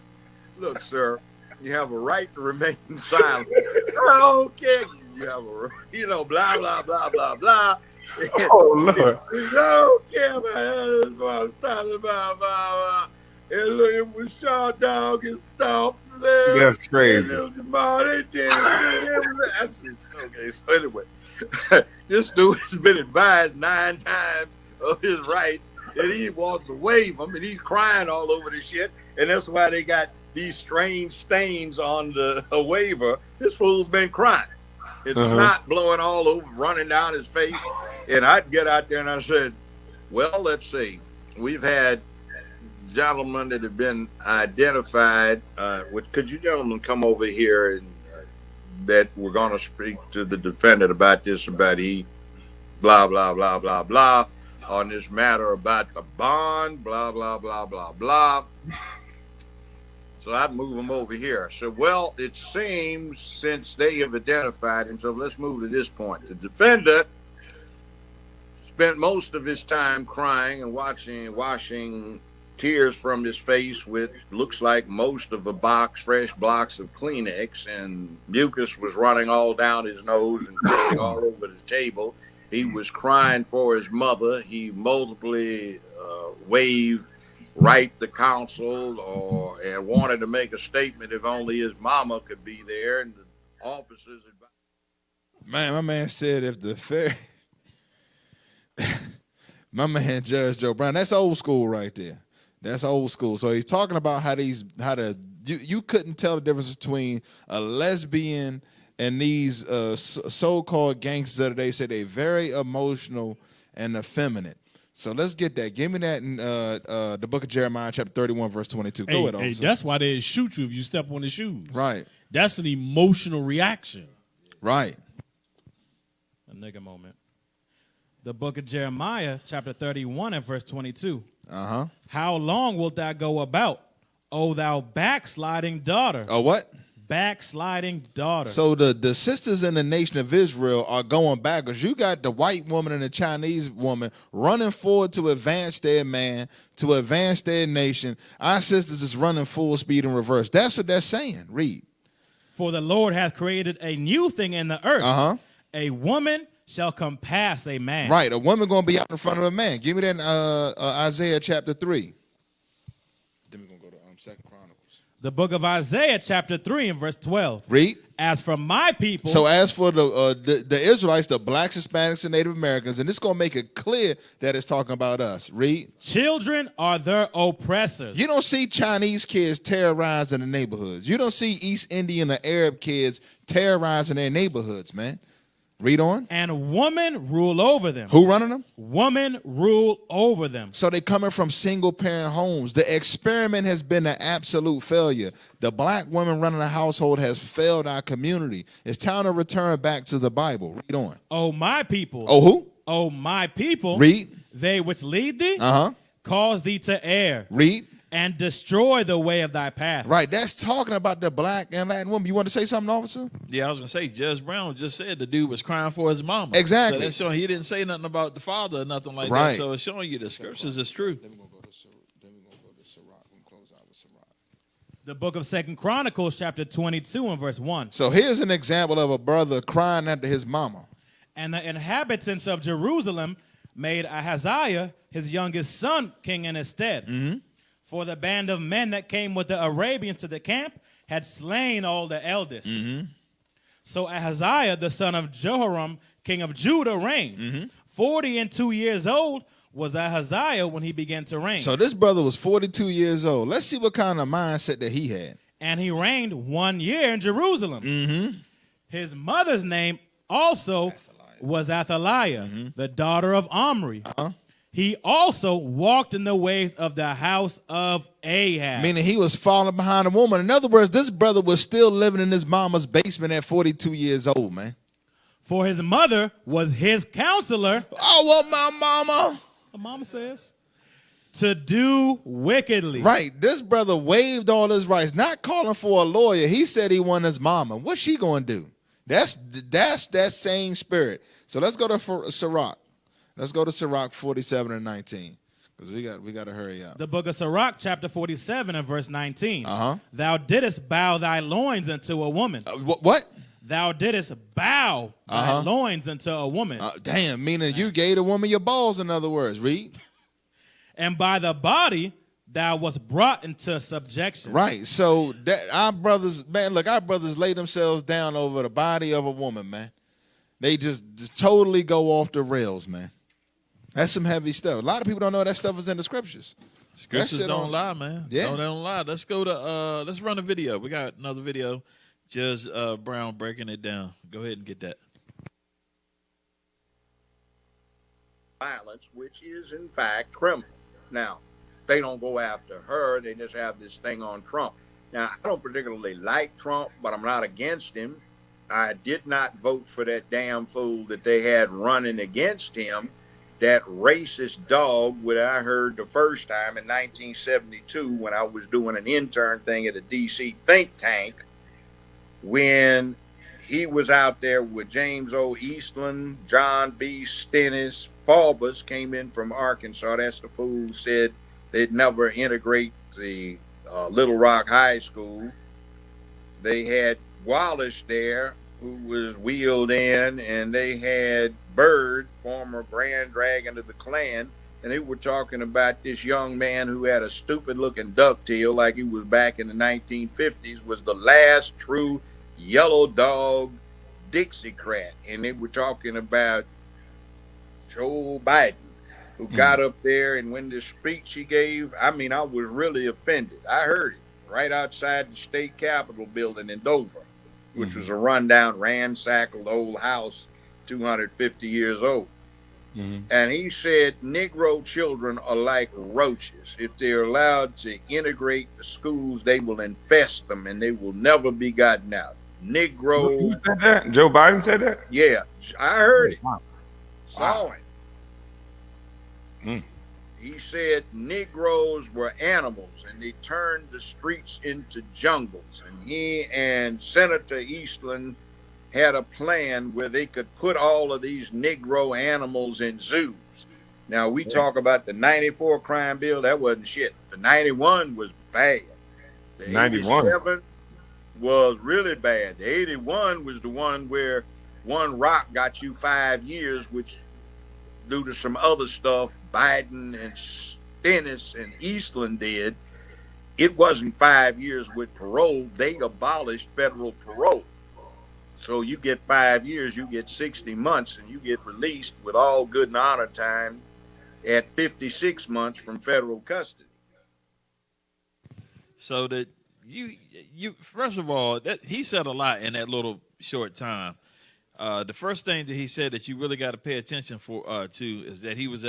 Look, sir, you have a right to remain silent. I don't care. You have a, you know, blah, blah, blah, blah, blah. Oh, Lord. I don't care, man. That's what I was talking about. Blah, blah. And look, it was Shaw Dog and Stomp there. That's crazy. And they did it. Okay, so anyway, this dude has been advised 9 times of his rights, and he wants to waive them, and he's crying all over this shit, and that's why they got these strange stains on the waiver. This fool's been crying. It's snot blowing all over, running down his face. And I'd get out there and I said, well, let's see. We've had gentlemen that have been identified. Could you gentlemen come over here and that we're going to speak to the defendant about this, about he, blah, blah, blah, blah, blah, on this matter about the bond, blah, blah, blah, blah, blah. So I'd move them over here. So, well, it seems since they have identified him, so let's move to this point. The defendant spent most of his time crying and washing tears from his face with looks like most of a fresh blocks of Kleenex, and mucus was running all down his nose and all over the table. He was crying for his mother. He multiply waved right the counsel and wanted to make a statement if only his mama could be there, and the officers man, my man said if the fair my man Judge Joe Brown, that's old school right there. That's old school. So he's talking about you couldn't tell the difference between a lesbian and these so-called gangsters of the day. Say they very emotional and effeminate. So let's get that. Give me that in the book of Jeremiah, chapter 31, verse 22. Go ahead, hey, that's why they shoot you if you step on the shoes. Right. That's an emotional reaction. Right. A nigga moment. The book of Jeremiah, chapter 31, and verse 22. How long wilt thou go about, O thou backsliding daughter? Oh, what? backsliding daughter. So the sisters in the nation of Israel are going backwards. You got the white woman and the Chinese woman running forward to advance their man, to advance their nation. Our sisters is running full speed in reverse. That's what they're saying. Read. For the Lord hath created a new thing in the earth. Uh-huh. A woman shall compass a man. Right, a woman going to be out in front of a man. Give me that Isaiah chapter 3. Then we're going to go to 2 Chronicles. The book of Isaiah chapter 3 and verse 12. Read. As for my people. So as for the Israelites, the blacks, Hispanics, and Native Americans, and it's going to make it clear that it's talking about us. Read. Children are their oppressors. You don't see Chinese kids terrorizing the neighborhoods. You don't see East Indian or Arab kids terrorizing their neighborhoods, man. Read on. And woman rule over them. Who running them? Woman rule over them. So they coming from single parent homes. The experiment has been an absolute failure. The black woman running a household has failed our community. It's time to return back to the Bible. Read on. Oh, my people. Oh, who? Oh, my people. Read. They which lead thee. Uh-huh. Cause thee to err. Read. And destroy the way of thy path. Right, that's talking about the black and Latin woman. You want to say something, officer? Yeah, I was going to say, Judge Brown just said the dude was crying for his mama. Exactly. So that's showing he didn't say nothing about the father or nothing like Right. that. So it's showing you the scriptures is true. Then we're going to go to Sirach. We're going to close out with Sirach. The book of 2 Chronicles chapter 22 and verse 1. So here's an example of a brother crying after his mama. And the inhabitants of Jerusalem made Ahaziah, his youngest son, king in his stead. Mm-hmm. For the band of men that came with the Arabians to the camp had slain all the eldest. Mm-hmm. So Ahaziah, the son of Jehoram, king of Judah, reigned. Mm-hmm. 42 years old was Ahaziah when he began to reign. So this brother was 42 years old. Let's see what kind of mindset that he had. And he reigned 1 year in Jerusalem. Mm-hmm. His mother's name also was Athaliah, the daughter of Omri. Uh-huh. He also walked in the ways of the house of Ahab. Meaning he was falling behind a woman. In other words, this brother was still living in his mama's basement at 42 years old, man. For his mother was his counselor. Oh, what my mama? What mama says. To do wickedly. Right. This brother waived all his rights, not calling for a lawyer. He said he wanted his mama. What's she going to do? That's that same spirit. So let's go to Sirach. Let's go to Sirach 47 and 19, because we got to hurry up. The book of Sirach, chapter 47 and verse 19. Uh-huh. Thou didst bow thy loins unto a woman. What? Thou didst bow thy loins unto a woman. Damn, meaning you gave the woman your balls, in other words. Read. And by the body thou wast brought into subjection. Right. So that our brothers, man, look, our brothers lay themselves down over the body of a woman, man. They just totally go off the rails, man. That's some heavy stuff. A lot of people don't know that stuff is in the scriptures. Scriptures don't lie, man. Yeah. No, they don't lie. Let's go to let's run a video. We got another video. Judge Brown breaking it down. Go ahead and get that. Violence, which is in fact criminal. Now, they don't go after her. They just have this thing on Trump. Now, I don't particularly like Trump, but I'm not against him. I did not vote for that damn fool that they had running against him. That racist dog, what I heard the first time in 1972 when I was doing an intern thing at a D.C. think tank, when he was out there with James O. Eastland, John B. Stennis, Faubus came in from Arkansas. That's the fool who said they'd never integrate the Little Rock High School. They had Wallace there, who was wheeled in, and they had Byrd, former Grand Dragon of the Klan, and they were talking about this young man who had a stupid-looking ducktail like he was back in the 1950s, was the last true yellow dog Dixiecrat. And they were talking about Joe Biden, who got up there, and when the speech he gave, I mean, I was really offended. I heard it right outside the state capitol building in Dover, which was a rundown, ransackled old house, 250 years old. And he said Negro children are like roaches. If they're allowed to integrate the schools, they will infest them and they will never be gotten out. Negro. Who said that? Joe Biden said that? Yeah, I heard it. Saw it. He said Negroes were animals and they turned the streets into jungles. And he and Senator Eastland had a plan where they could put all of these Negro animals in zoos. Now, we talk about the 94 crime bill. That wasn't shit. The 91 was bad. The 91 87 was really bad. The 81 was the one where one rock got you 5 years, which due to some other stuff Biden and Stennis and Eastland did, it wasn't 5 years with parole. They abolished federal parole. So you get 5 years, you get 60 months, and you get released with all good and honor time at 56 months from federal custody. So that you first of all, that he said a lot in that little short time. The first thing that he said that you really got to pay attention to is that he was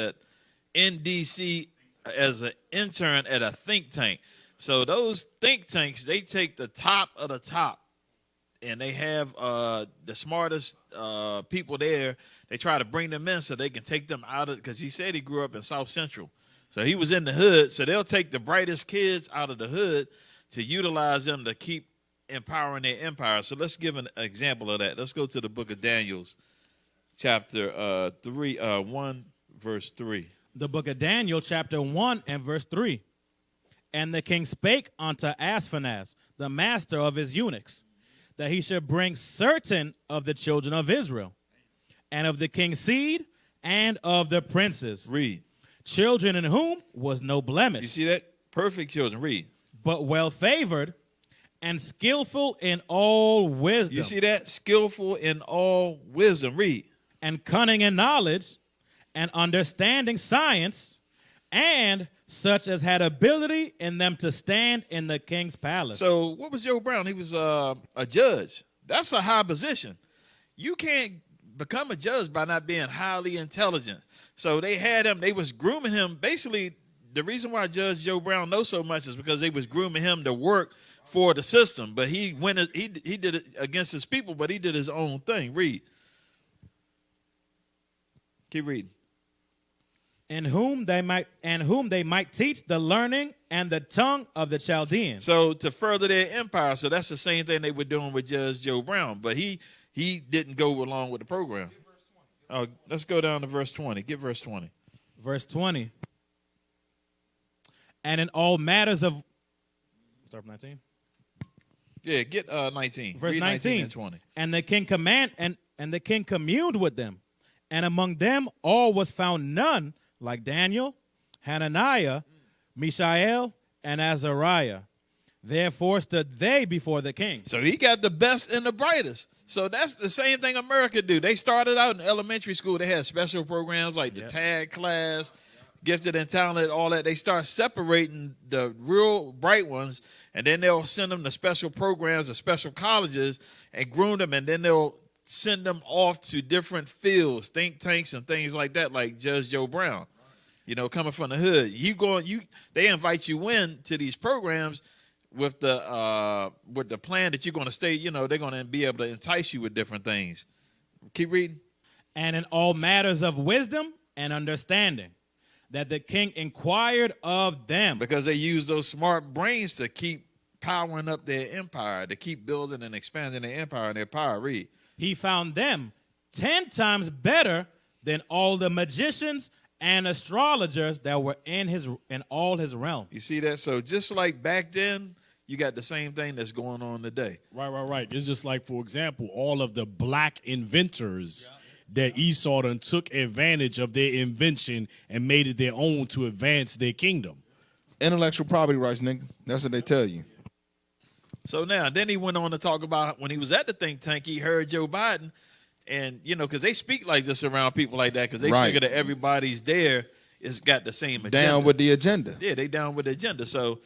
in D.C. as an intern at a think tank. So those think tanks, they take the top of the top, and they have the smartest people there. They try to bring them in so they can take them out of, because he said he grew up in South Central. So he was in the hood. So they'll take the brightest kids out of the hood to utilize them to keep empowering their empire. So let's give an example of that. Let's go to the book of Daniel, chapter 1, verse 3. The book of Daniel, chapter 1 and verse 3. And the king spake unto Ashpenaz, the master of his eunuchs, that he should bring certain of the children of Israel, and of the king's seed, and of the princes. Read. Children in whom was no blemish. You see that? Perfect children. Read. But well favored and skillful in all wisdom. You see that? Skillful in all wisdom. Read. And cunning in knowledge, and understanding science, and such as had ability in them to stand in the king's palace. So what was Joe Brown? He was a judge. That's a high position. You can't become a judge by not being highly intelligent. So they had him, they was grooming him. Basically, the reason why Judge Joe Brown knows so much is because they was grooming him to work for the system. But he did it against his people, but he did his own thing. Read. Keep reading. In whom they might teach the learning and the tongue of the Chaldeans. So to further their empire. So that's the same thing they were doing with Judge Joe Brown, but he didn't go along with the program. Oh, let's go down to verse 20. Get verse 20. Verse 20. And in all matters of, start from 19. Yeah, get 19. Verse Read 19 and 20. And the king and the king communed with them, and among them all was found none like Daniel, Hananiah, Mishael, and Azariah. Therefore stood they before the king. So he got the best and the brightest. So that's the same thing America do. They started out in elementary school. They had special programs like the tag class, gifted and talented, all that. They start separating the real bright ones, and then they'll send them to special programs or special colleges and groom them, and then they'll send them off to different fields, think tanks and things like that, like Judge Joe Brown. You know, coming from the hood. They invite you in to these programs with the plan that you're going to stay, you know, they're going to be able to entice you with different things. Keep reading. And in all matters of wisdom and understanding, that the king inquired of them. Because they use those smart brains to keep powering up their empire, to keep building and expanding their empire and their power. Read. He found them 10 times better than all the magicians and astrologers that were in all his realm. You see that? So just like back then, you got the same thing that's going on today. Right. It's just like, for example, all of the black inventors that Esau done took advantage of their invention and made it their own to advance their kingdom. Intellectual property rights, nigga. That's what they tell you. So now, then he went on to talk about when he was at the think tank, he heard Joe Biden. And, you know, because they speak like this around people like that because they figure that everybody's there is got the same agenda. Down with the agenda. Yeah, they down with the agenda. So,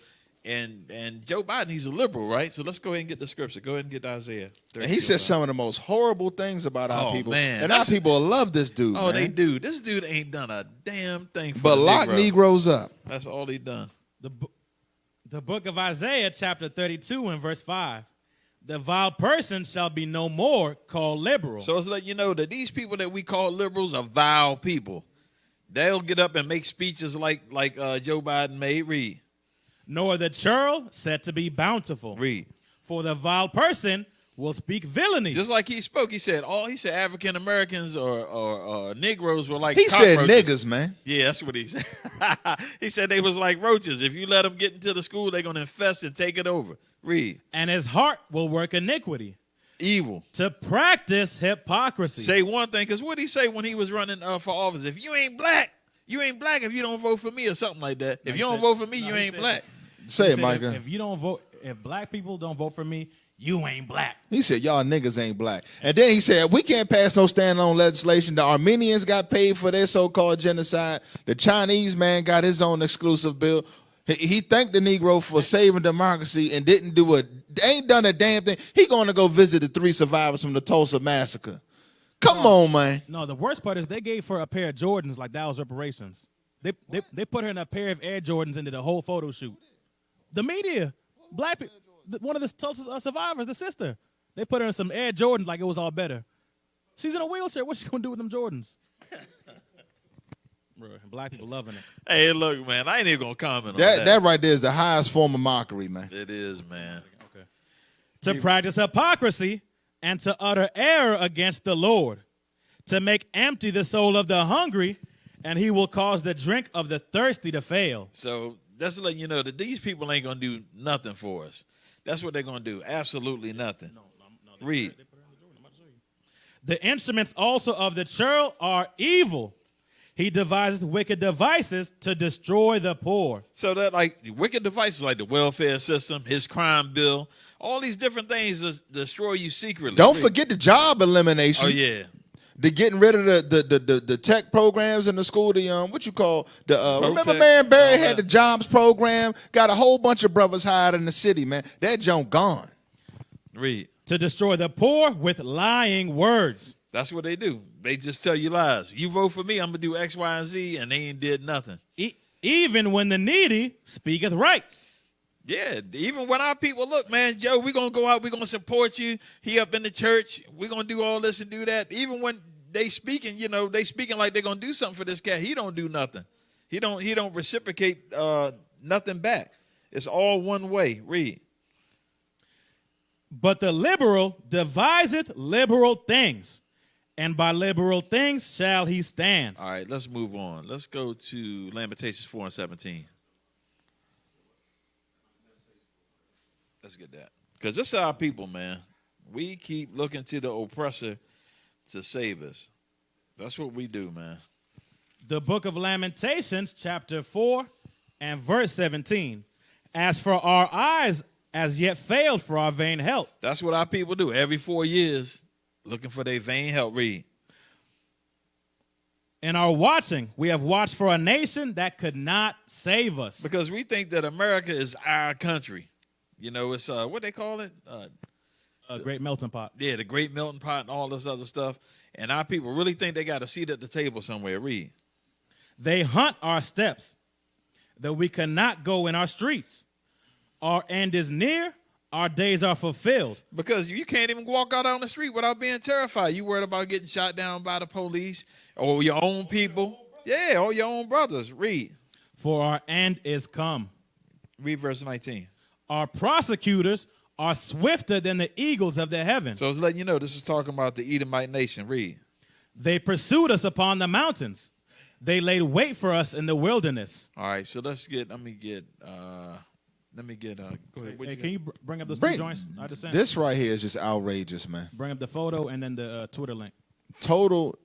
and Joe Biden, he's a liberal, right? So let's go ahead and get the scripture. Go ahead and get Isaiah. And he said some of the most horrible things about our people. Man. And our people love this dude, Oh, man. they do. This dude ain't done a damn thing for But the lock Negro. Negroes up. That's all he done. The book of Isaiah, chapter 32 and verse 5. The vile person shall be no more called liberal. So it's like, you know, that these people that we call liberals are vile people. They'll get up and make speeches like Joe Biden made. Read. Nor the churl said to be bountiful. Read. For the vile person will speak villainy. Just like he spoke, he said African Americans or Negroes were like he said cockroaches. niggas, man. Yeah, that's what he said. He said they was like roaches. If you let them get into the school, they're gonna infest and take it over. Read. And his heart will work iniquity. Evil. To practice hypocrisy. Say one thing, because what did he say when he was running for office? If you ain't black if you don't vote for me or something like that. If you don't vote for me, you ain't black. Say it, Micah. If you don't vote, if black people don't vote for me, you ain't black. He said, y'all niggas ain't black. And then he said, we can't pass no standalone legislation. The Armenians got paid for their so-called genocide. The Chinese man got his own exclusive bill. He thanked the Negro for saving democracy and ain't done a damn thing. He going to go visit the 3 survivors from the Tulsa massacre. Come on, man. No, the worst part is they gave her a pair of Jordans like that was reparations. They put her in a pair of Air Jordans into the whole photo shoot. The media, black people, one of the Tulsa survivors, the sister, they put her in some Air Jordans like it was all better. She's in a wheelchair. What's she going to do with them Jordans? Bro, black people loving it. Hey, look, man, I ain't even going to comment on that. That right there is the highest form of mockery, man. It is, man. Okay. To practice hypocrisy and to utter error against the Lord, to make empty the soul of the hungry, and he will cause the drink of the thirsty to fail. So that's letting you know that these people ain't going to do nothing for us. That's what they're going to do. Absolutely nothing. No, read. The instruments also of the churl are evil. He deviseth wicked devices to destroy the poor. So that like wicked devices like the welfare system, his crime bill, all these different things destroy you secretly. Don't forget the job elimination. Oh, yeah. The getting rid of the tech programs in the school. Remember Marion Barry had the jobs program. Got a whole bunch of brothers hired in the city, man. That junk gone. Read. To destroy the poor with lying words. That's what they do. They just tell you lies. You vote for me, I'm going to do X, Y, and Z, and they ain't did nothing. Even when the needy speaketh right. Yeah, even when our people, look, man, Joe, we're going to go out, we're going to support you. He up in the church, we're going to do all this and do that. Even when they speaking, they speaking like they're going to do something for this cat. He don't do nothing. He don't reciprocate nothing back. It's all one way. Read. But the liberal deviseth liberal things, and by liberal things shall he stand. All right, let's move on. Let's go to Lamentations 4:17. Let's get that. Because this is our people, man. We keep looking to the oppressor to save us. That's what we do, man. The book of Lamentations, chapter 4 and verse 17. As for our eyes as yet failed for our vain help. That's what our people do. Every 4 years, looking for their vain help. Read. In our watching, we have watched for a nation that could not save us. Because we think that America is our country. It's what they call it? A great melting pot. Yeah, the great melting pot and all this other stuff. And our people really think they got a seat at the table somewhere. Read. They hunt our steps, that we cannot go in our streets. Our end is near, our days are fulfilled. Because you can't even walk out on the street without being terrified. You worried about getting shot down by the police or your own people. Yeah, or your own brothers. Read. For our end is come. Read verse 19. Our prosecutors are swifter than the eagles of the heavens. So it's letting you know this is talking about the Edomite nation. Read. They pursued us upon the mountains. They laid wait for us in the wilderness. All right, so let me get, go ahead. Hey, can you bring up those two joints I just sent? This right here is just outrageous, man. Bring up the photo and then the Twitter link. Total.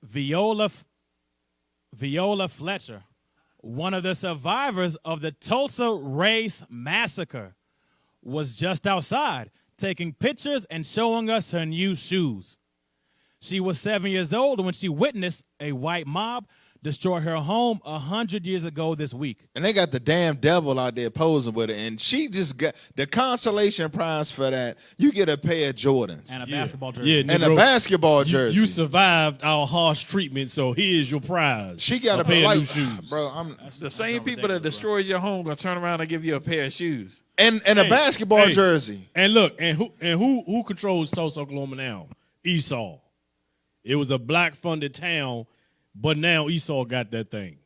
Viola Fletcher, one of the survivors of the Tulsa Race Massacre, was just outside taking pictures and showing us her new shoes. She was 7 years old when she witnessed a white mob destroyed her home 100 years ago this week. And they got the damn devil out there posing with her. And she just got the consolation prize for that. You get a pair of Jordans. And a basketball jersey. Yeah, and Negro, a basketball jersey. You survived our harsh treatment, so here's your prize. She got a pair pair of new shoes. Bro, the same people that destroys your home gonna turn around and give you a pair of shoes. And a basketball jersey. And look, and who controls Tulsa, Oklahoma now? Esau. It was a black funded town, but now Esau got that thing.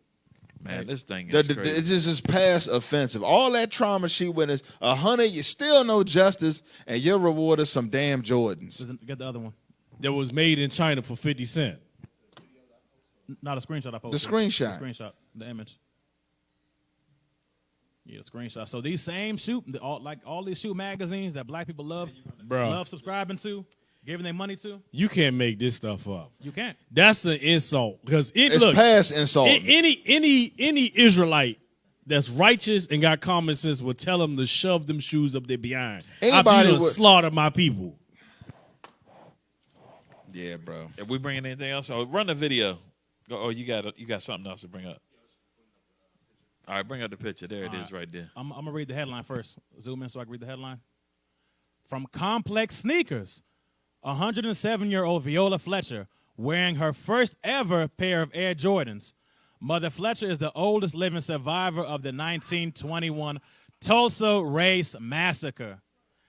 Man, this thing is crazy. It's just past offensive. All that trauma she witnessed, 100, you still no justice, and your reward is some damn Jordans. Get the other one. That was made in China for 50 cents. Not a screenshot I posted. The screenshot. The screenshot. The image. Yeah, the screenshot. So these same all these shoe magazines that black people love subscribing to, giving their money to. You can't make this stuff up. You can't. That's an insult because it's past insult. Any Israelite that's righteous and got common sense will tell them to shove them shoes up their behind. Anybody would slaughter my people. Yeah, bro. If we bringing anything else, run the video. Oh, you got something else to bring up. All right, bring up the picture. There it is right there. I'm going to read the headline first. Zoom in so I can read the headline. From Complex Sneakers, 107-year-old Viola Fletcher wearing her first ever pair of Air Jordans. Mother Fletcher is the oldest living survivor of the 1921 Tulsa Race Massacre.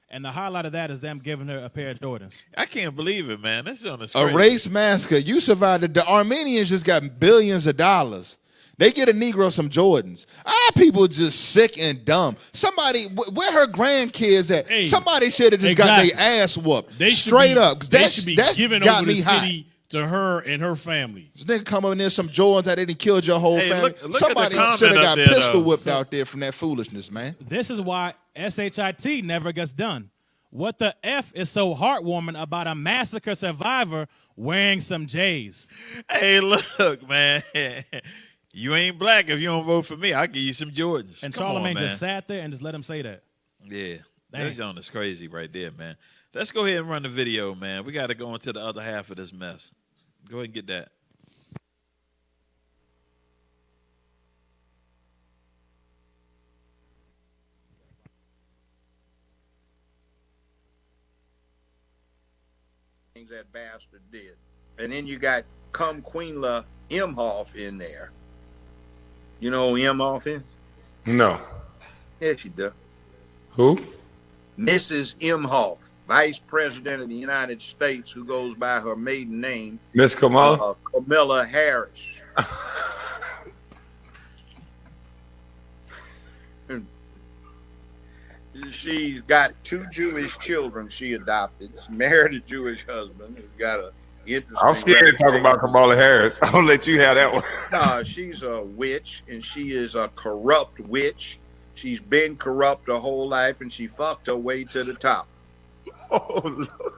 And the highlight of that is them giving her a pair of Jordans. I can't believe it, man. That's on the A race massacre. You survived it. The Armenians just got billions of dollars. They get a Negro some Jordans. Our people just sick and dumb. Somebody, where her grandkids at? Hey, somebody should have just got their ass whooped. Straight up. They should be giving over the city to her and her family. This nigga come in there some Jordans that they done killed your whole family. Look somebody should have got pistol whipped out there from that foolishness, man. This is why SHIT never gets done. What the F is so heartwarming about a massacre survivor wearing some J's? Hey, look, man. You ain't black if you don't vote for me. I'll give you some Jordans. And Come Charlamagne on, man. just sat there and just let him say that. Yeah. Dang. That John is crazy right there, man. Let's go ahead and run the video, man. We got to go into the other half of this mess. Go ahead and get that. Things that bastard did. And then you got Queenla Imhoff in there. You know who Imhoff is? No. Yes, you do. Who? Mrs. Imhoff, Vice President of the United States, who goes by her maiden name, Miss Kamala? Kamala Harris. She's got 2 Jewish children she adopted. She married a Jewish husband who's got a interesting. I'm scared to talk about Kamala Harris. I'll let you have that one. No, she's a witch, and she is a corrupt witch. She's been corrupt her whole life, and she fucked her way to the top. Oh, Lord.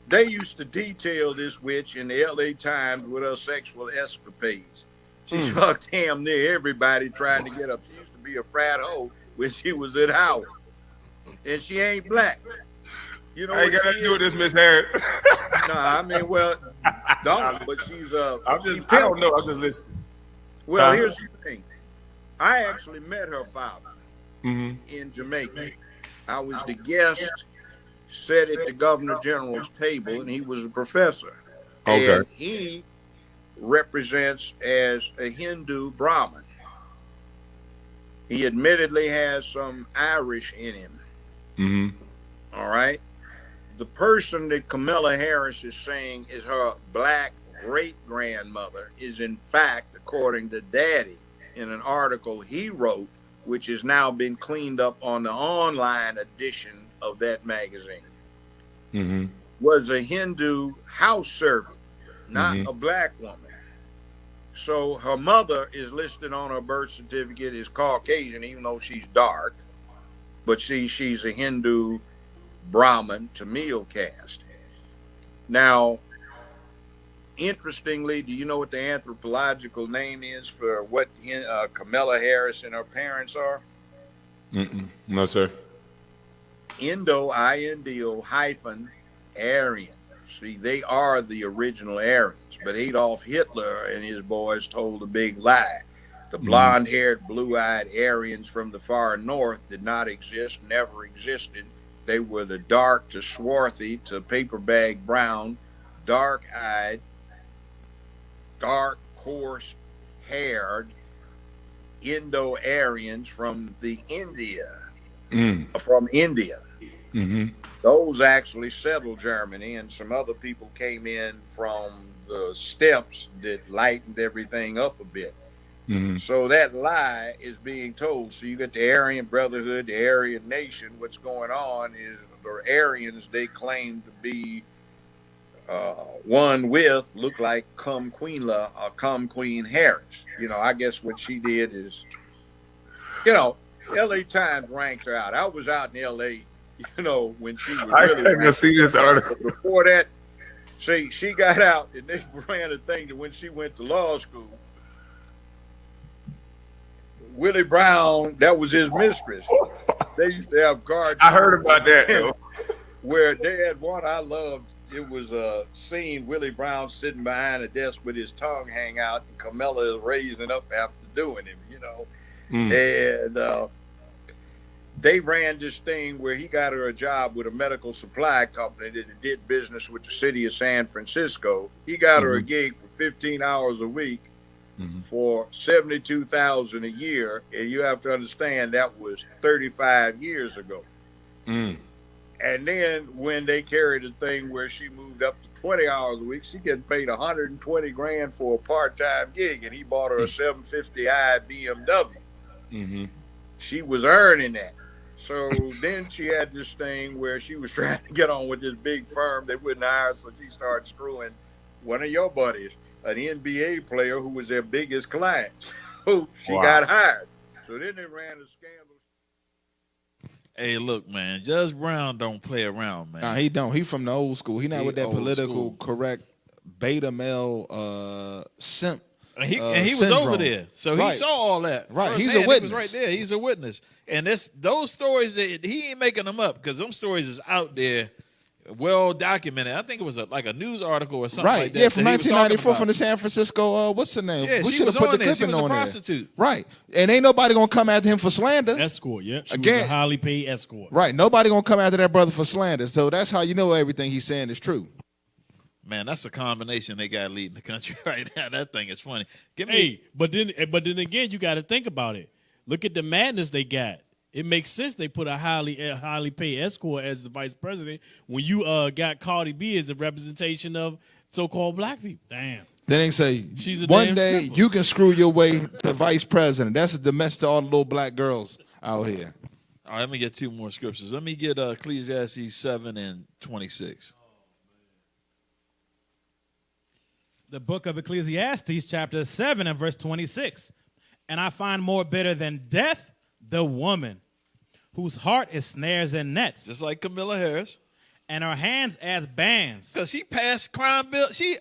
They used to detail this witch in the LA Times with her sexual escapades. She fucked damn near everybody trying to get up. She used to be a frat hoe when she was at Howard. And she ain't black. You know, I ain't got to do with this, Miss Harris. Nah, I mean, well, don't, but she's I don't know. I'm just listening. Well, here's the thing. I actually met her father in Jamaica. I was the guest, sat at the Governor General's table, and he was a professor. Okay. And he represents as a Hindu Brahmin. He admittedly has some Irish in him. All right. The person that Kamala Harris is saying is her black great-grandmother is, in fact, according to Daddy, in an article he wrote, which has now been cleaned up on the online edition of that magazine, was a Hindu house servant, not a black woman. So her mother is listed on her birth certificate as Caucasian, even though she's dark. But she's a Hindu Brahmin Tamil caste. Now, interestingly, do you know what the anthropological name is for what Kamala Harris and her parents are? No, sir. Indo-Aryan. See, they are the original Aryans, but Adolf Hitler and his boys told a big lie. The blonde-haired, blue-eyed Aryans from the far north did not exist, never existed. They were the dark to swarthy to paper bag brown, dark-eyed, dark, coarse-haired Indo-Aryans from India. Mm-hmm. Those actually settled Germany, and some other people came in from the steppes that lightened everything up a bit. Mm-hmm. So that lie is being told. So you got the Aryan Brotherhood, the Aryan Nation. What's going on is the Aryans, they claim to be one with, look like Come Queen Harris. You know, I guess what she did is, you know, L.A. Times ranked her out. I was out in L.A., you know, when she was really I can see this article. Before that, see, she got out and they ran a thing that when she went to law school, Willie Brown, that was his mistress. They used to have guards. I heard about that, though. Where they had one I loved. It was a scene, Willie Brown sitting behind a desk with his tongue hang out, and Camilla is raising up after doing him, you know. And they ran this thing where he got her a job with a medical supply company that did business with the city of San Francisco. He got her a gig for 15 hours a week for $72,000 a year, and you have to understand that was 35 years ago. And then when they carried a thing where she moved up to 20 hours a week, she getting paid $120,000 for a part-time gig, and he bought her a 750i BMW. She was earning that. So then she had this thing where she was trying to get on with this big firm. They wouldn't hire her, so she started screwing one of your buddies, an NBA player who was their biggest client. So she got hired. So then they ran a scandal. Hey, look, man, Judge Brown don't play around, man. Nah, he don't. He from the old school. He not with that old political school. correct beta male simp. And he was syndrome. over there, so he saw all that. Right, he's a firsthand. witness. He was right there. He's a witness, and those stories that he ain't making them up because them stories is out there, well documented. I think it was like a news article or something like that. Yeah, from that he was 1994 talking from the San Francisco. What's the name? Yeah, we she should have was put on the there. She clipping was a on there. prostitute. Right, and ain't nobody gonna come after him for slander. Escort, yeah. She Again, was a highly paid escort. Right, nobody gonna come after that brother for slander. So that's how you know everything he's saying is true. Man, that's a combination they got leading the country right now. That thing is funny. But then again, you got to think about it. Look at the madness they got. It makes sense they put a highly paid escort as the vice president when you got Cardi B as the representation of so-called black people. Damn. Then they say She's a one damn day stripper. you can screw your way to vice president. That's a message to all the little black girls out here. All right, let me get two more scriptures. Let me get Ecclesiastes 7 and 26. The book of Ecclesiastes, chapter 7 and verse 26. And I find more bitter than death the woman, whose heart is snares and nets. Just like Camilla Harris. And her hands as bands. Because she passed crime bill. She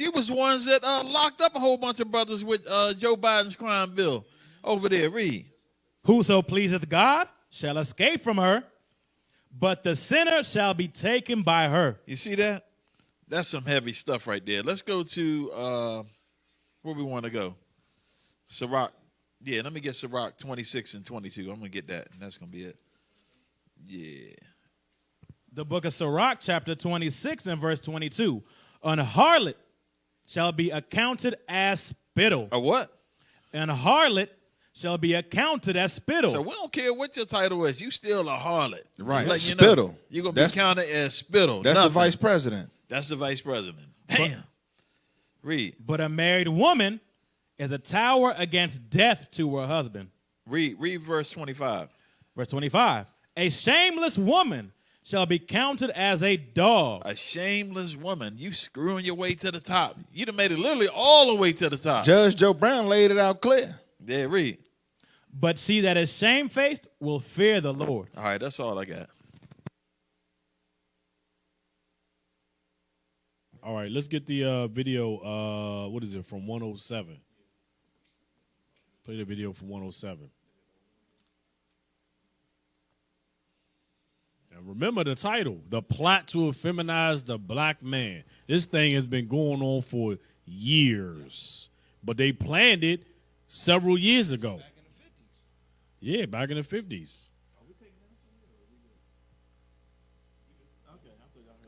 was ones that locked up a whole bunch of brothers with Joe Biden's crime bill over there. Read. Whoso pleaseth God shall escape from her, but the sinner shall be taken by her. You see that? That's some heavy stuff right there. Let's go to where we want to go. Sirach. Yeah, let me get Sirach 26 and 22. I'm going to get that, and that's going to be it. Yeah. The book of Sirach, chapter 26 and verse 22. An harlot shall be accounted as spittle. A what? An harlot shall be accounted as spittle. So we don't care what your title is. You still a harlot. Right. Letting you Spittle. know, you're going to be counted as spittle. That's Nothing. the vice president. That's the vice president. Damn. Read. But a married woman is a tower against death to her husband. Read verse 25. Verse 25. A shameless woman shall be counted as a dog. A shameless woman. You screwing your way to the top. You done made it literally all the way to the top. Judge Joe Brown laid it out clear. Yeah, read. But she that is shamefaced will fear the Lord. All right, that's all I got. All right, let's get the video. What is it, from 107? Play the video from 107. And remember the title, The Plot to Effeminize the Black Man. This thing has been going on for years. But they planned it several years ago. Yeah, back in the 50s.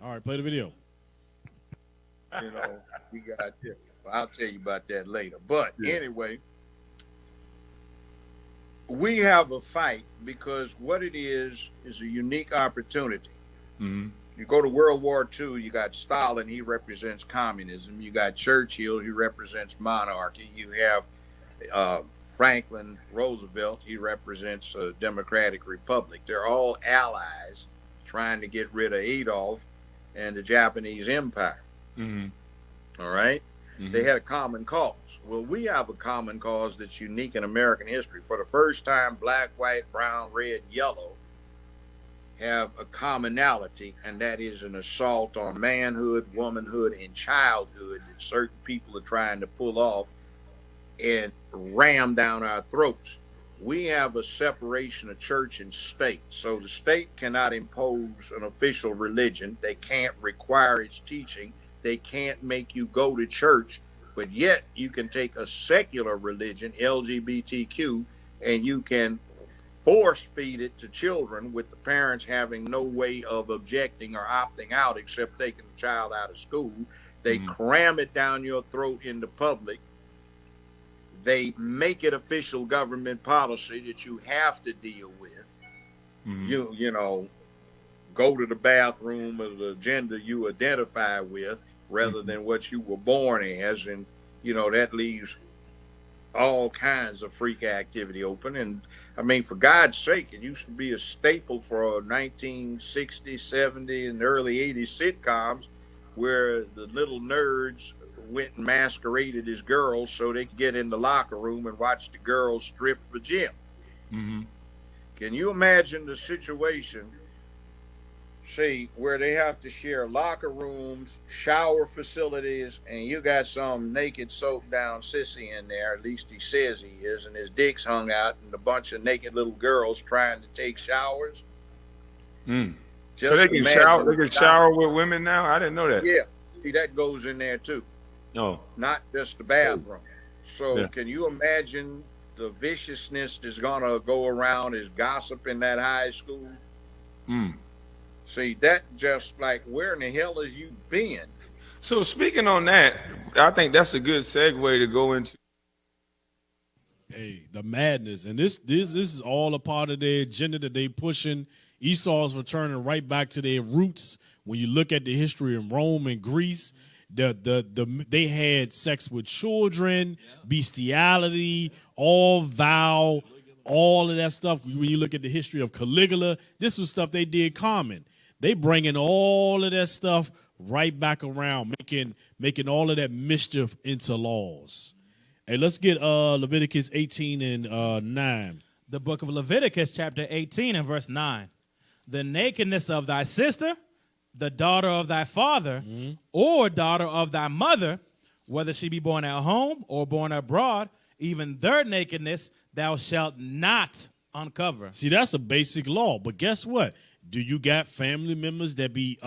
All right, play the video. You know, we got this. I'll tell you about that later. But anyway, we have a fight because what it is a unique opportunity. Mm-hmm. You go to World War II, you got Stalin, he represents communism. You got Churchill, he represents monarchy. You have Franklin Roosevelt, he represents a democratic republic. They're all allies trying to get rid of Adolf and the Japanese Empire. Mm-hmm. All right? Mm-hmm. They had a common cause. Well, we have a common cause that's unique in American history. For the first time, black, white, brown, red, yellow have a commonality, and that is an assault on manhood, womanhood, and childhood that certain people are trying to pull off and ram down our throats. We have a separation of church and state. So the state cannot impose an official religion. They can't require its teaching. They can't make you go to church, but yet you can take a secular religion, LGBTQ, and you can force feed it to children with the parents having no way of objecting or opting out except taking the child out of school. They cram it down your throat in the public. They make it official government policy that you have to deal with. You know, go to the bathroom of the gender you identify with rather than what you were born as. And, you know, that leaves all kinds of freak activity open. And I mean, for God's sake, it used to be a staple for 1960s, 70s, and early 80s sitcoms where the little nerds went and masqueraded as girls so they could get in the locker room and watch the girls strip for Jim. Mm-hmm. Can you imagine the situation, see, where they have to share locker rooms, shower facilities, and you got some naked soaked down sissy in there, at least he says he is, and his dick's hung out and a bunch of naked little girls trying to take showers? So they can shower with women now? I didn't know that. Yeah. See, that goes in there too. No. Not just the bathroom. So can you imagine the viciousness that's going to go around as gossip in that high school? See, that just like, where in the hell have you been? So speaking on that, I think that's a good segue to go into. Hey, the madness. And this is all a part of their agenda that they pushing. Esau's returning right back to their roots. When you look at the history in Rome and Greece, they had sex with children, bestiality, all vow, all of that stuff. When you look at the history of Caligula, this was stuff they did common. They bringing all of that stuff right back around, making all of that mischief into laws. Hey, let's get Leviticus 18 and 9. The book of Leviticus, chapter 18 and verse 9. The nakedness of thy sister, the daughter of thy father, or daughter of thy mother, whether she be born at home or born abroad, even their nakedness thou shalt not uncover. See, that's a basic law. But guess what? Do you got family members that be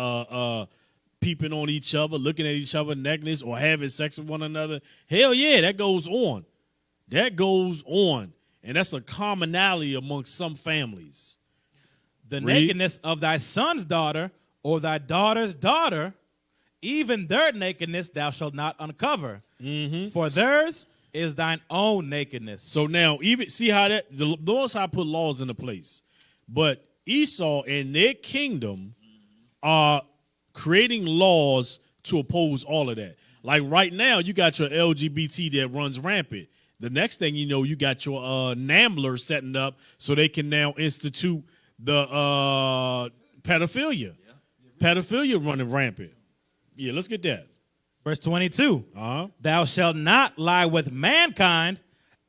peeping on each other, looking at each other nakedness, or having sex with one another? Hell yeah, that goes on. That goes on. And that's a commonality amongst some families. The nakedness of thy son's daughter or thy daughter's daughter, even their nakedness thou shalt not uncover. For theirs is thine own nakedness. So now, even see how that the Most High put laws into place, but Esau and their kingdom are creating laws to oppose all of that. Like right now, you got your LGBT that runs rampant. The next thing you know, you got your NAMBLR setting up so they can now institute the pedophilia. Pedophilia running rampant. Yeah, let's get that. Verse 22. Thou shalt not lie with mankind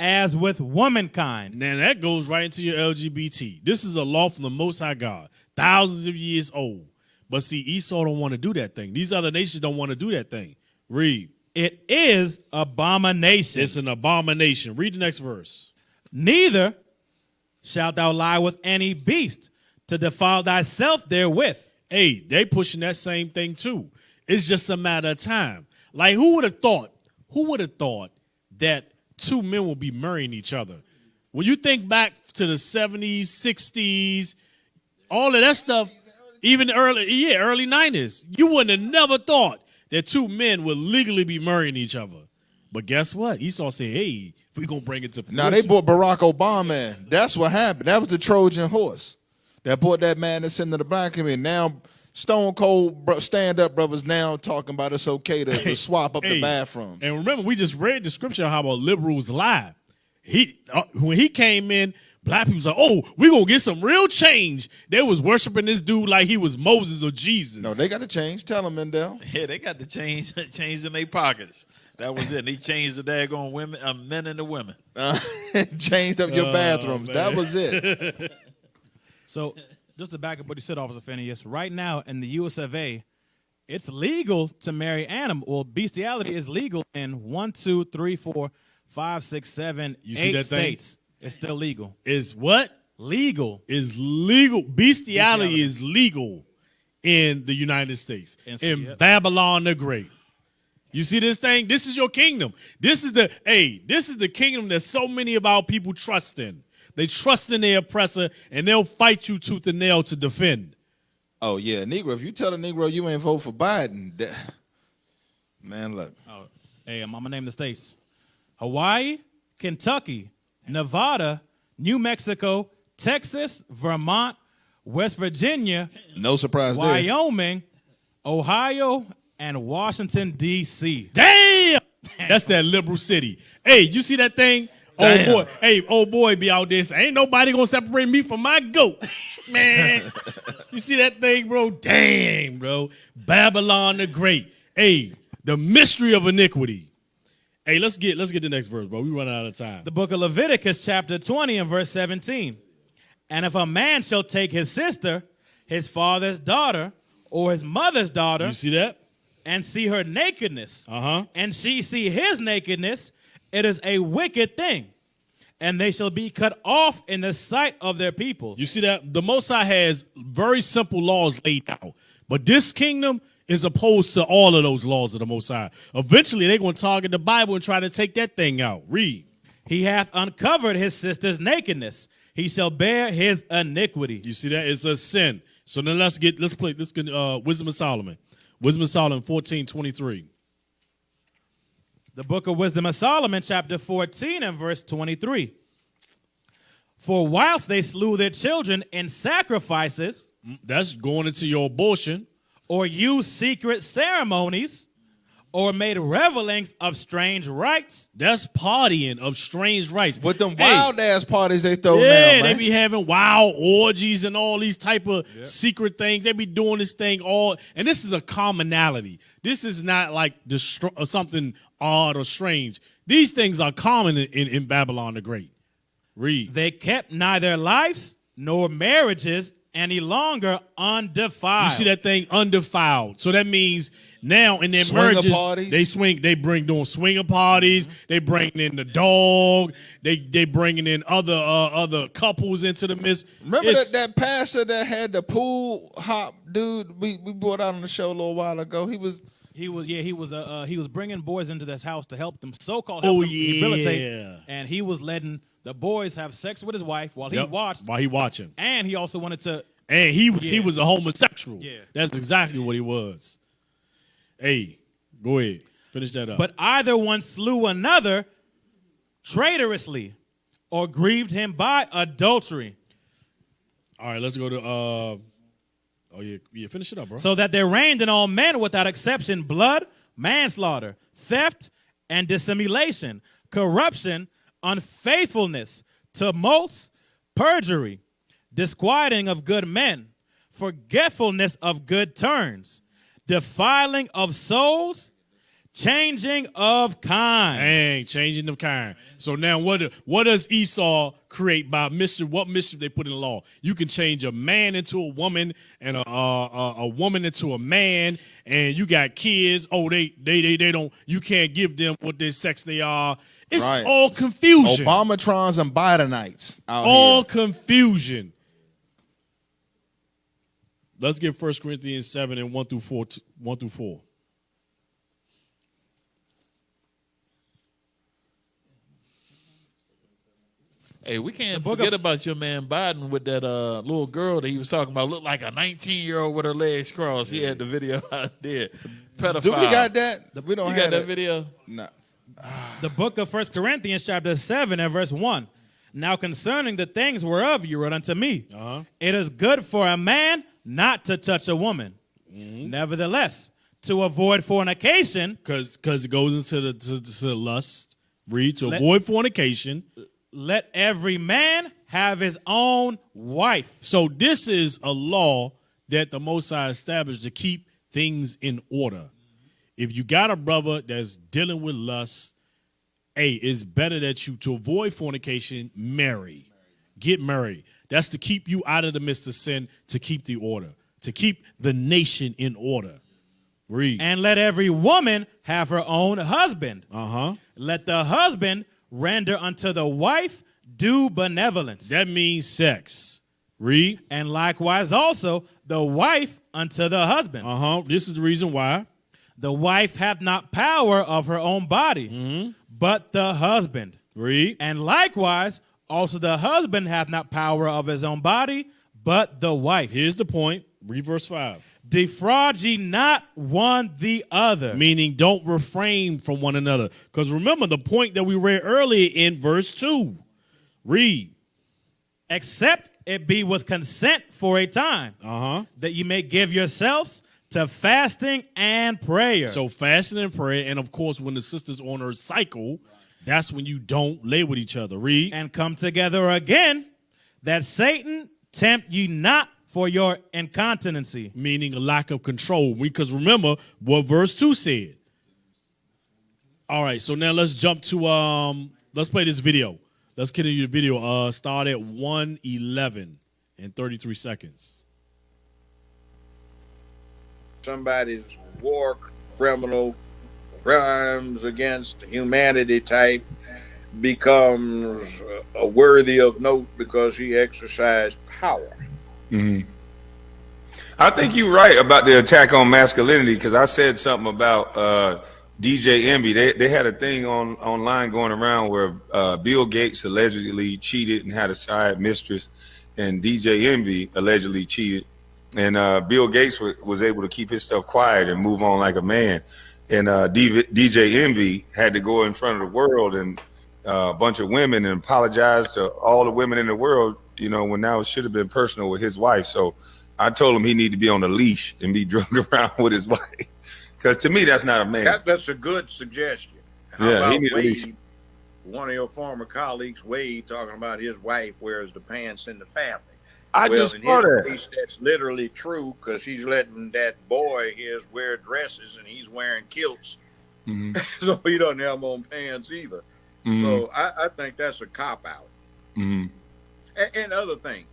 as with womankind. Now that goes right into your LGBT. This is a law from the Most High God, thousands of years old. But see, Esau don't want to do that thing. These other nations don't want to do that thing. Read. It is abomination. It's an abomination. Read the next verse. Neither shalt thou lie with any beast, to defile thyself therewith. Hey, they pushing that same thing too. It's just a matter of time. Like, who would have thought that two men will be marrying each other? When you think back to the 70s, 60s, all of that stuff, even early 90s, you wouldn't have never thought that two men would legally be marrying each other. But guess what? Esau said, hey, we're going to bring it to fruition. Now, they brought Barack Obama in. That's what happened. That was the Trojan horse that brought that madness into the black community. Now, Stone Cold stand-up brothers now talking about it's okay to swap up the bathrooms. And remember, we just read the scripture how about liberals lie. When he came in, black people was like, oh, we're going to get some real change. They was worshiping this dude like he was Moses or Jesus. No, they got to change. Tell them, Mendel. Yeah, they got to change in their pockets. That was it. They changed the daggone men and the women. Changed up your bathrooms. Man. That was it. So, just to back up what you said, Officer Phineas, right now in the U.S. of A., it's legal to marry animal. Well, bestiality is legal in 1, 2, 3, 4, 5, 6, 7, you 8 see that states. Thing? It's still legal. Is what? Legal. Is legal. Bestiality is legal in the United States. In Babylon the Great. You see this thing? This is your kingdom. This is the kingdom that so many of our people trust in. They trust in their oppressor, and they'll fight you tooth and nail to defend. Oh, yeah. Negro, if you tell a Negro you ain't vote for Biden, man, look. Oh, hey, I'm going to name the states. Hawaii, Kentucky, Nevada, New Mexico, Texas, Vermont, West Virginia. No surprise there. Wyoming, Ohio, and Washington, D.C. Damn! That's that liberal city. Hey, you see that thing? Damn. Oh boy, hey, old boy be out there saying, ain't nobody gonna separate me from my goat. Man, you see that thing, bro? Damn, bro. Babylon the Great. Hey, the mystery of iniquity. Hey, let's get the next verse, bro. We running out of time. The book of Leviticus, chapter 20 and verse 17. And if a man shall take his sister, his father's daughter, or his mother's daughter, you see that? And see her nakedness, and she see his nakedness, it is a wicked thing, and they shall be cut off in the sight of their people. You see that? The Most High has very simple laws laid out, but this kingdom is opposed to all of those laws of the Most High. Eventually, they're going to target the Bible and try to take that thing out. Read. He hath uncovered his sister's nakedness. He shall bear his iniquity. You see that? It's a sin. So then let's play this Wisdom of Solomon. Wisdom of Solomon 14:23. The book of Wisdom of Solomon, chapter 14 and verse 23. For whilst they slew their children in sacrifices. That's going into your abortion. Or used secret ceremonies. Or made revelings of strange rites. That's partying of strange rites. With them wild-ass parties they throw now, man. They be having wild orgies and all these type of secret things. They be doing this thing all. And this is a commonality. This is not like something odd or strange. These things are common in Babylon the Great. Read. They kept neither lives nor marriages any longer undefiled. You see that thing? Undefiled. So that means now in their swinger marriages, parties. they bring doing swinger parties. They bringing in the dog. They bringing in other couples into the midst. Remember that pastor that had the pool hop dude we brought out on the show a little while ago. He was bringing boys into this house to help them rehabilitate, and he was letting the boys have sex with his wife while he watching. And he also wanted to. And he was a homosexual. Yeah, that's exactly what he was. Hey, go ahead, finish that up. But either one slew another traitorously, or grieved him by adultery. All right, let's go to. Finish it up, bro. So that there reigned in all men without exception blood, manslaughter, theft, and dissimulation, corruption, unfaithfulness, tumults, perjury, disquieting of good men, forgetfulness of good turns, defiling of souls, changing of kind. Dang, changing of kind. So now what does Esau create by mischief? What mischief they put in the law? You can change a man into a woman and a woman into a man, and you got kids. Oh, they don't, you can't give them what their sex they are. It's all confusion. Obamatrons and Bidenites out all here. Confusion. Let's get 1 Corinthians 7 and 1 through 4. 1 through 4. Hey, we can't forget about your man Biden with that little girl that he was talking about. Looked like a 19-year-old with her legs crossed. He had the video out there. Pedophile. Do we got that? We don't you have got that video? No. The book of 1 Corinthians chapter 7 and verse 1. Now concerning the things whereof you wrote unto me, it is good for a man not to touch a woman. Nevertheless, to avoid fornication. Because it goes into the lust. Read, to avoid fornication. Let every man have his own wife. So this is a law that the Most High established to keep things in order. If you got a brother that's dealing with lust, hey, it's better that you, to avoid fornication, marry. Get married. That's to keep you out of the midst of sin, to keep the order, to keep the nation in order. Read. And let every woman have her own husband. Let the husband render unto the wife due benevolence. That means sex. Read. And likewise also the wife unto the husband. This is the reason why. The wife hath not power of her own body, but the husband. Read. And likewise also the husband hath not power of his own body, but the wife. Here's the point. Read verse 5. Defraud ye not one the other. Meaning don't refrain from one another. Because remember the point that we read earlier in verse 2. Read. Except it be with consent for a time, that you may give yourselves to fasting and prayer. So fasting and prayer, and of course when the sister's on her cycle, that's when you don't lay with each other. Read. And come together again, that Satan tempt you not for your incontinency. Meaning a lack of control. Because remember what verse 2 said. All right, so now let's jump to, let's play this video. Let's continue the video. Start at 1:11 and 33 seconds. Somebody's war criminal crimes against humanity type becomes worthy of note because he exercised power. I think you're right about the attack on masculinity, because I said something about DJ Envy. They had a thing online going around where Bill Gates allegedly cheated and had a side mistress, and DJ Envy allegedly cheated, and Bill Gates was able to keep his stuff quiet and move on like a man, and DJ Envy had to go in front of the world and a bunch of women and apologize to all the women in the world, you know, when now it should have been personal with his wife. So I told him he needed to be on a leash and be drug around with his wife. Because to me, that's not a man. That's a good suggestion. How about Wade, one of your former colleagues, Wade, talking about his wife wears the pants in the family? I just saw that. Case, that's literally true, because he's letting that boy his wear dresses and he's wearing kilts. So he doesn't have him on pants either. So I think that's a cop-out. And other thing,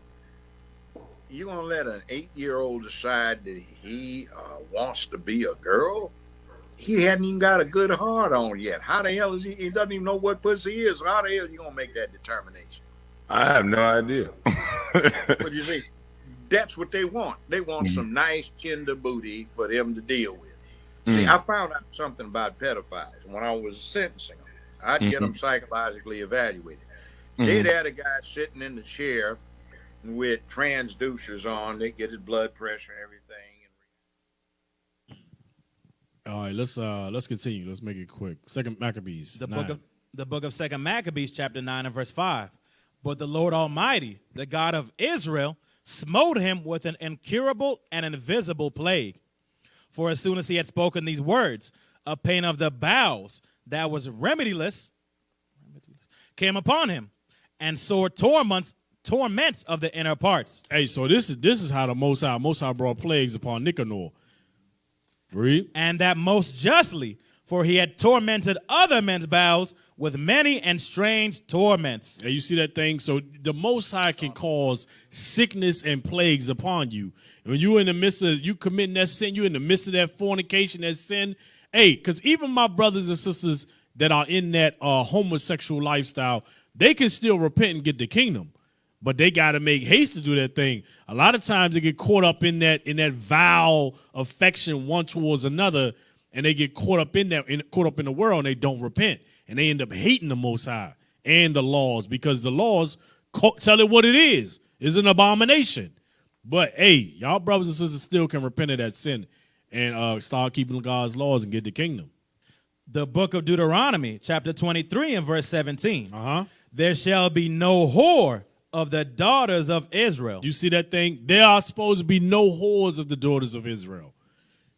you gonna let an 8-year-old decide that he wants to be a girl? He hadn't even got a good heart on yet. How the hell is he? He doesn't even know what pussy is. How the hell are you gonna make that determination? I have no idea. What you see? That's what they want. They want some nice tender booty for them to deal with. See, I found out something about pedophiles when I was sentencing them. I'd get them psychologically evaluated. They'd had a guy sitting in the chair with transducers on. They get his blood pressure and everything. All right, let's continue. Let's make it quick. Second Maccabees. The book of Second Maccabees, chapter 9 and verse 5. But the Lord Almighty, the God of Israel, smote him with an incurable and invisible plague. For as soon as he had spoken these words, a pain of the bowels that was remediless came upon him, and sore torments of the inner parts. Hey, so this is how the Most High brought plagues upon Nicanor. Read. And that most justly, for he had tormented other men's bowels with many and strange torments. And you see that thing? So the Most High can cause sickness and plagues upon you. And when you're in the midst of you committing that sin, you're in the midst of that fornication, that sin. Hey, because even my brothers and sisters that are in that homosexual lifestyle, they can still repent and get the kingdom. but they got to make haste to do that thing. A lot of times they get caught up in that vow affection one towards another, and they get caught up in that, caught up in the world, and they don't repent, and they end up hating the Most High and the laws, because the laws tell it what it is. It's an abomination. But hey, y'all brothers and sisters still can repent of that sin and start keeping God's laws and get the kingdom. The book of Deuteronomy, chapter 23 and verse 17. There shall be no whore of the daughters of Israel. You see that thing? There are supposed to be no whores of the daughters of Israel.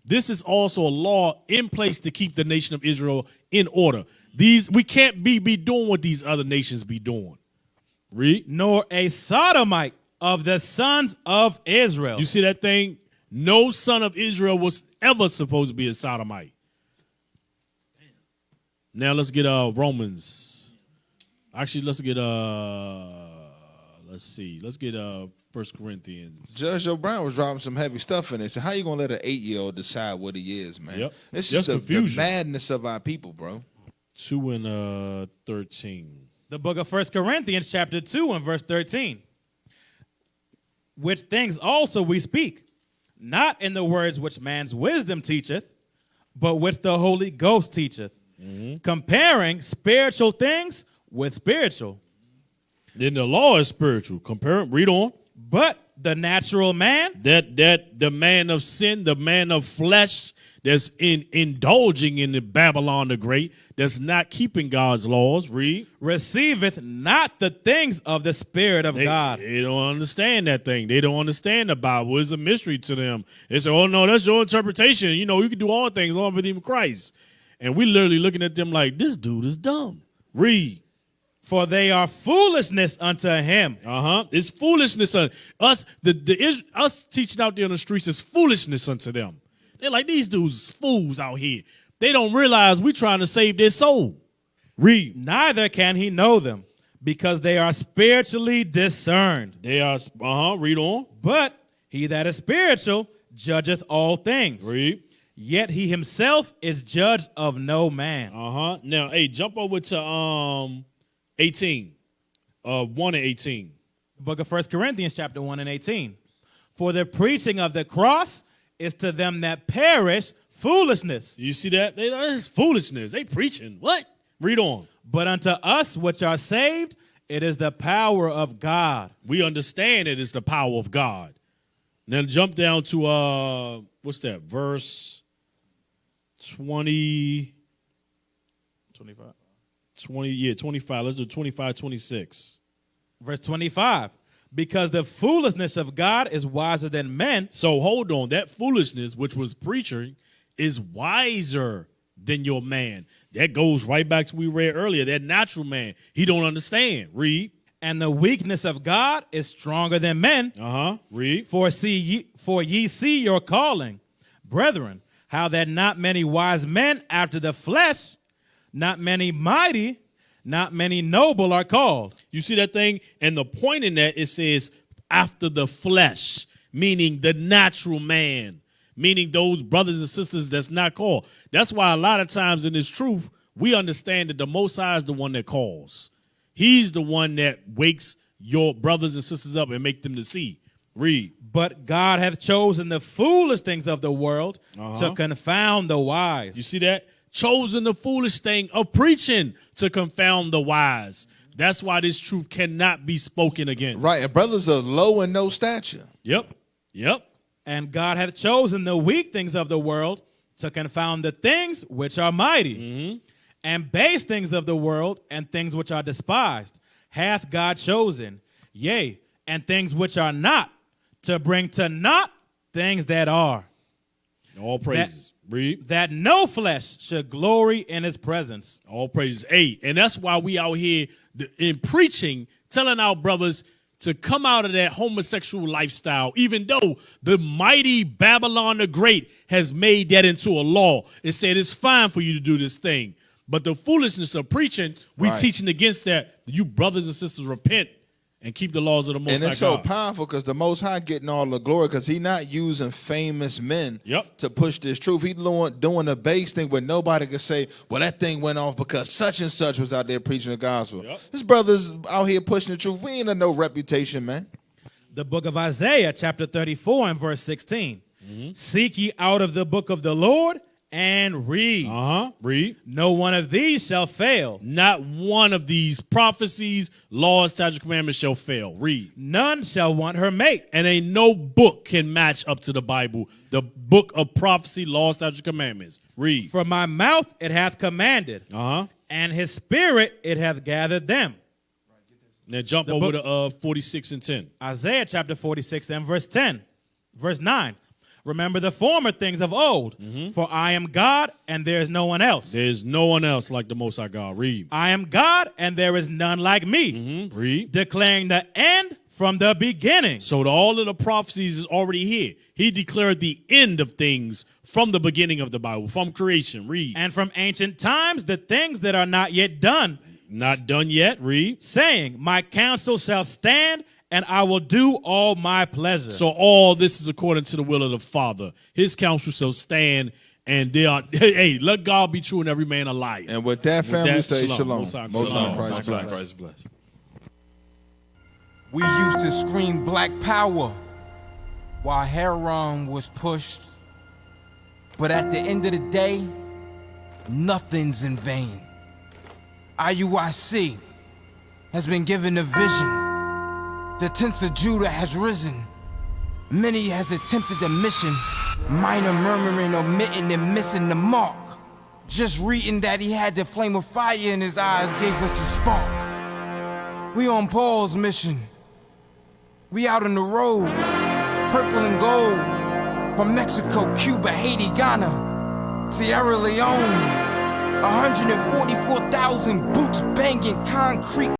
This is also a law in place to keep the nation of Israel in order. We can't be doing what these other nations be doing. Read. Nor a sodomite of the sons of Israel. You see that thing? No son of Israel was ever supposed to be a sodomite. Now let's get Romans. Actually, let's get let's get 1 Corinthians. Judge Joe Brown was dropping some heavy stuff in it. So how you gonna let an 8-year-old decide what he is, man? Yep. It's just the madness of our people, bro. 2 and 13. The book of 1 Corinthians, chapter 2 and verse 13. Which things also we speak, not in the words which man's wisdom teacheth, but which the Holy Ghost teacheth, comparing spiritual things with spiritual. Then the law is spiritual. Read on. But the natural man, that the man of sin, the man of flesh, that's indulging in the Babylon the Great, that's not keeping God's laws, read, receiveth not the things of the Spirit of God. They don't understand that thing. They don't understand the Bible. It's a mystery to them. They say, oh, no, that's your interpretation. You know, you can do all things, all believe in Christ. And we literally looking at them like, this dude is dumb. Read. For they are foolishness unto him. It's foolishness. Us teaching out there on the streets is foolishness unto them. They're like, these dudes fools out here. They don't realize we're trying to save their soul. Read. Neither can he know them, because they are spiritually discerned. They are, read on. But he that is spiritual judgeth all things. Read. Yet he himself is judged of no man. Now, hey, jump over to 18. 1 and 18. Book of 1 Corinthians, chapter 1 and 18. For the preaching of the cross is to them that perish foolishness. You see that? It's foolishness. They preaching. What? Read on. But unto us which are saved, it is the power of God. We understand it is the power of God. Now jump down to, what's that? Verse 20. 25. 25. Let's do 25, 26. Verse 25. Because the foolishness of God is wiser than men. So hold on. That foolishness, which was preaching, is wiser than your man. That goes right back to what we read earlier. That natural man, he don't understand. Read. And the weakness of God is stronger than men. Read. For ye see your calling, brethren, how that not many wise men after the flesh, not many mighty, not many noble are called. You see that thing? And the point in that, it says, after the flesh, meaning the natural man, meaning those brothers and sisters that's not called. That's why a lot of times in this truth, we understand that the Most High is the one that calls. He's the one that wakes your brothers and sisters up and make them to see. Read. But God hath chosen the foolish things of the world to confound the wise. You see that? Chosen the foolish thing of preaching to confound the wise. That's why this truth cannot be spoken against. Right, and brothers are low in no stature. Yep. And God hath chosen the weak things of the world to confound the things which are mighty. And base things of the world and things which are despised hath God chosen. Yea, and things which are not, to bring to naught things that are. All praises. Read. That no flesh should glory in his presence. All praises. Hey, and that's why we out here in preaching, telling our brothers to come out of that homosexual lifestyle, even though the mighty Babylon the Great has made that into a law. It said it's fine for you to do this thing. But the foolishness of preaching, we teaching against that. You brothers and sisters repent and keep the laws of the Most High God. And it's so powerful because the Most High getting all the glory because he not using famous men to push this truth. He doing a base thing where nobody can say, well, that thing went off because such and such was out there preaching the gospel. His brothers out here pushing the truth. We ain't a no reputation, man. The book of Isaiah, chapter 34 and verse 16. Seek ye out of the book of the Lord and read. Read. No one of these shall fail. Not one of these prophecies, laws, statutes, commandments shall fail. Read. None shall want her mate. And ain't no book can match up to the Bible. The book of prophecy, laws, statutes, commandments. Read. For my mouth it hath commanded. And his spirit it hath gathered them. Now jump over to 46 and 10. Isaiah chapter 46 and verse 10. Verse 9. Remember the former things of old, for I am God and there is no one else. There's no one else like the Most High God. Read. I am God and there is none like me. Read. Declaring the end from the beginning. So all of the prophecies is already here. He declared the end of things from the beginning of the Bible, from creation. Read. And from ancient times the things that are not yet done. Not done yet. Read. Saying, my counsel shall stand and I will do all my pleasure. So all this is according to the will of the Father. His counsel shall stand, and they are. Hey, let God be true and every man a liar. And with that, family, say shalom. Most High Christ bless. We used to scream black power while heroin was pushed. But at the end of the day, nothing's in vain. Iuic has been given a vision. The tents of Judah has risen. Many has attempted the mission. Minor murmuring, omitting, and missing the mark. Just reading that he had the flame of fire in his eyes gave us the spark. We on Paul's mission. We out on the road. Purple and gold. From Mexico, Cuba, Haiti, Ghana, Sierra Leone. 144,000 boots banging concrete.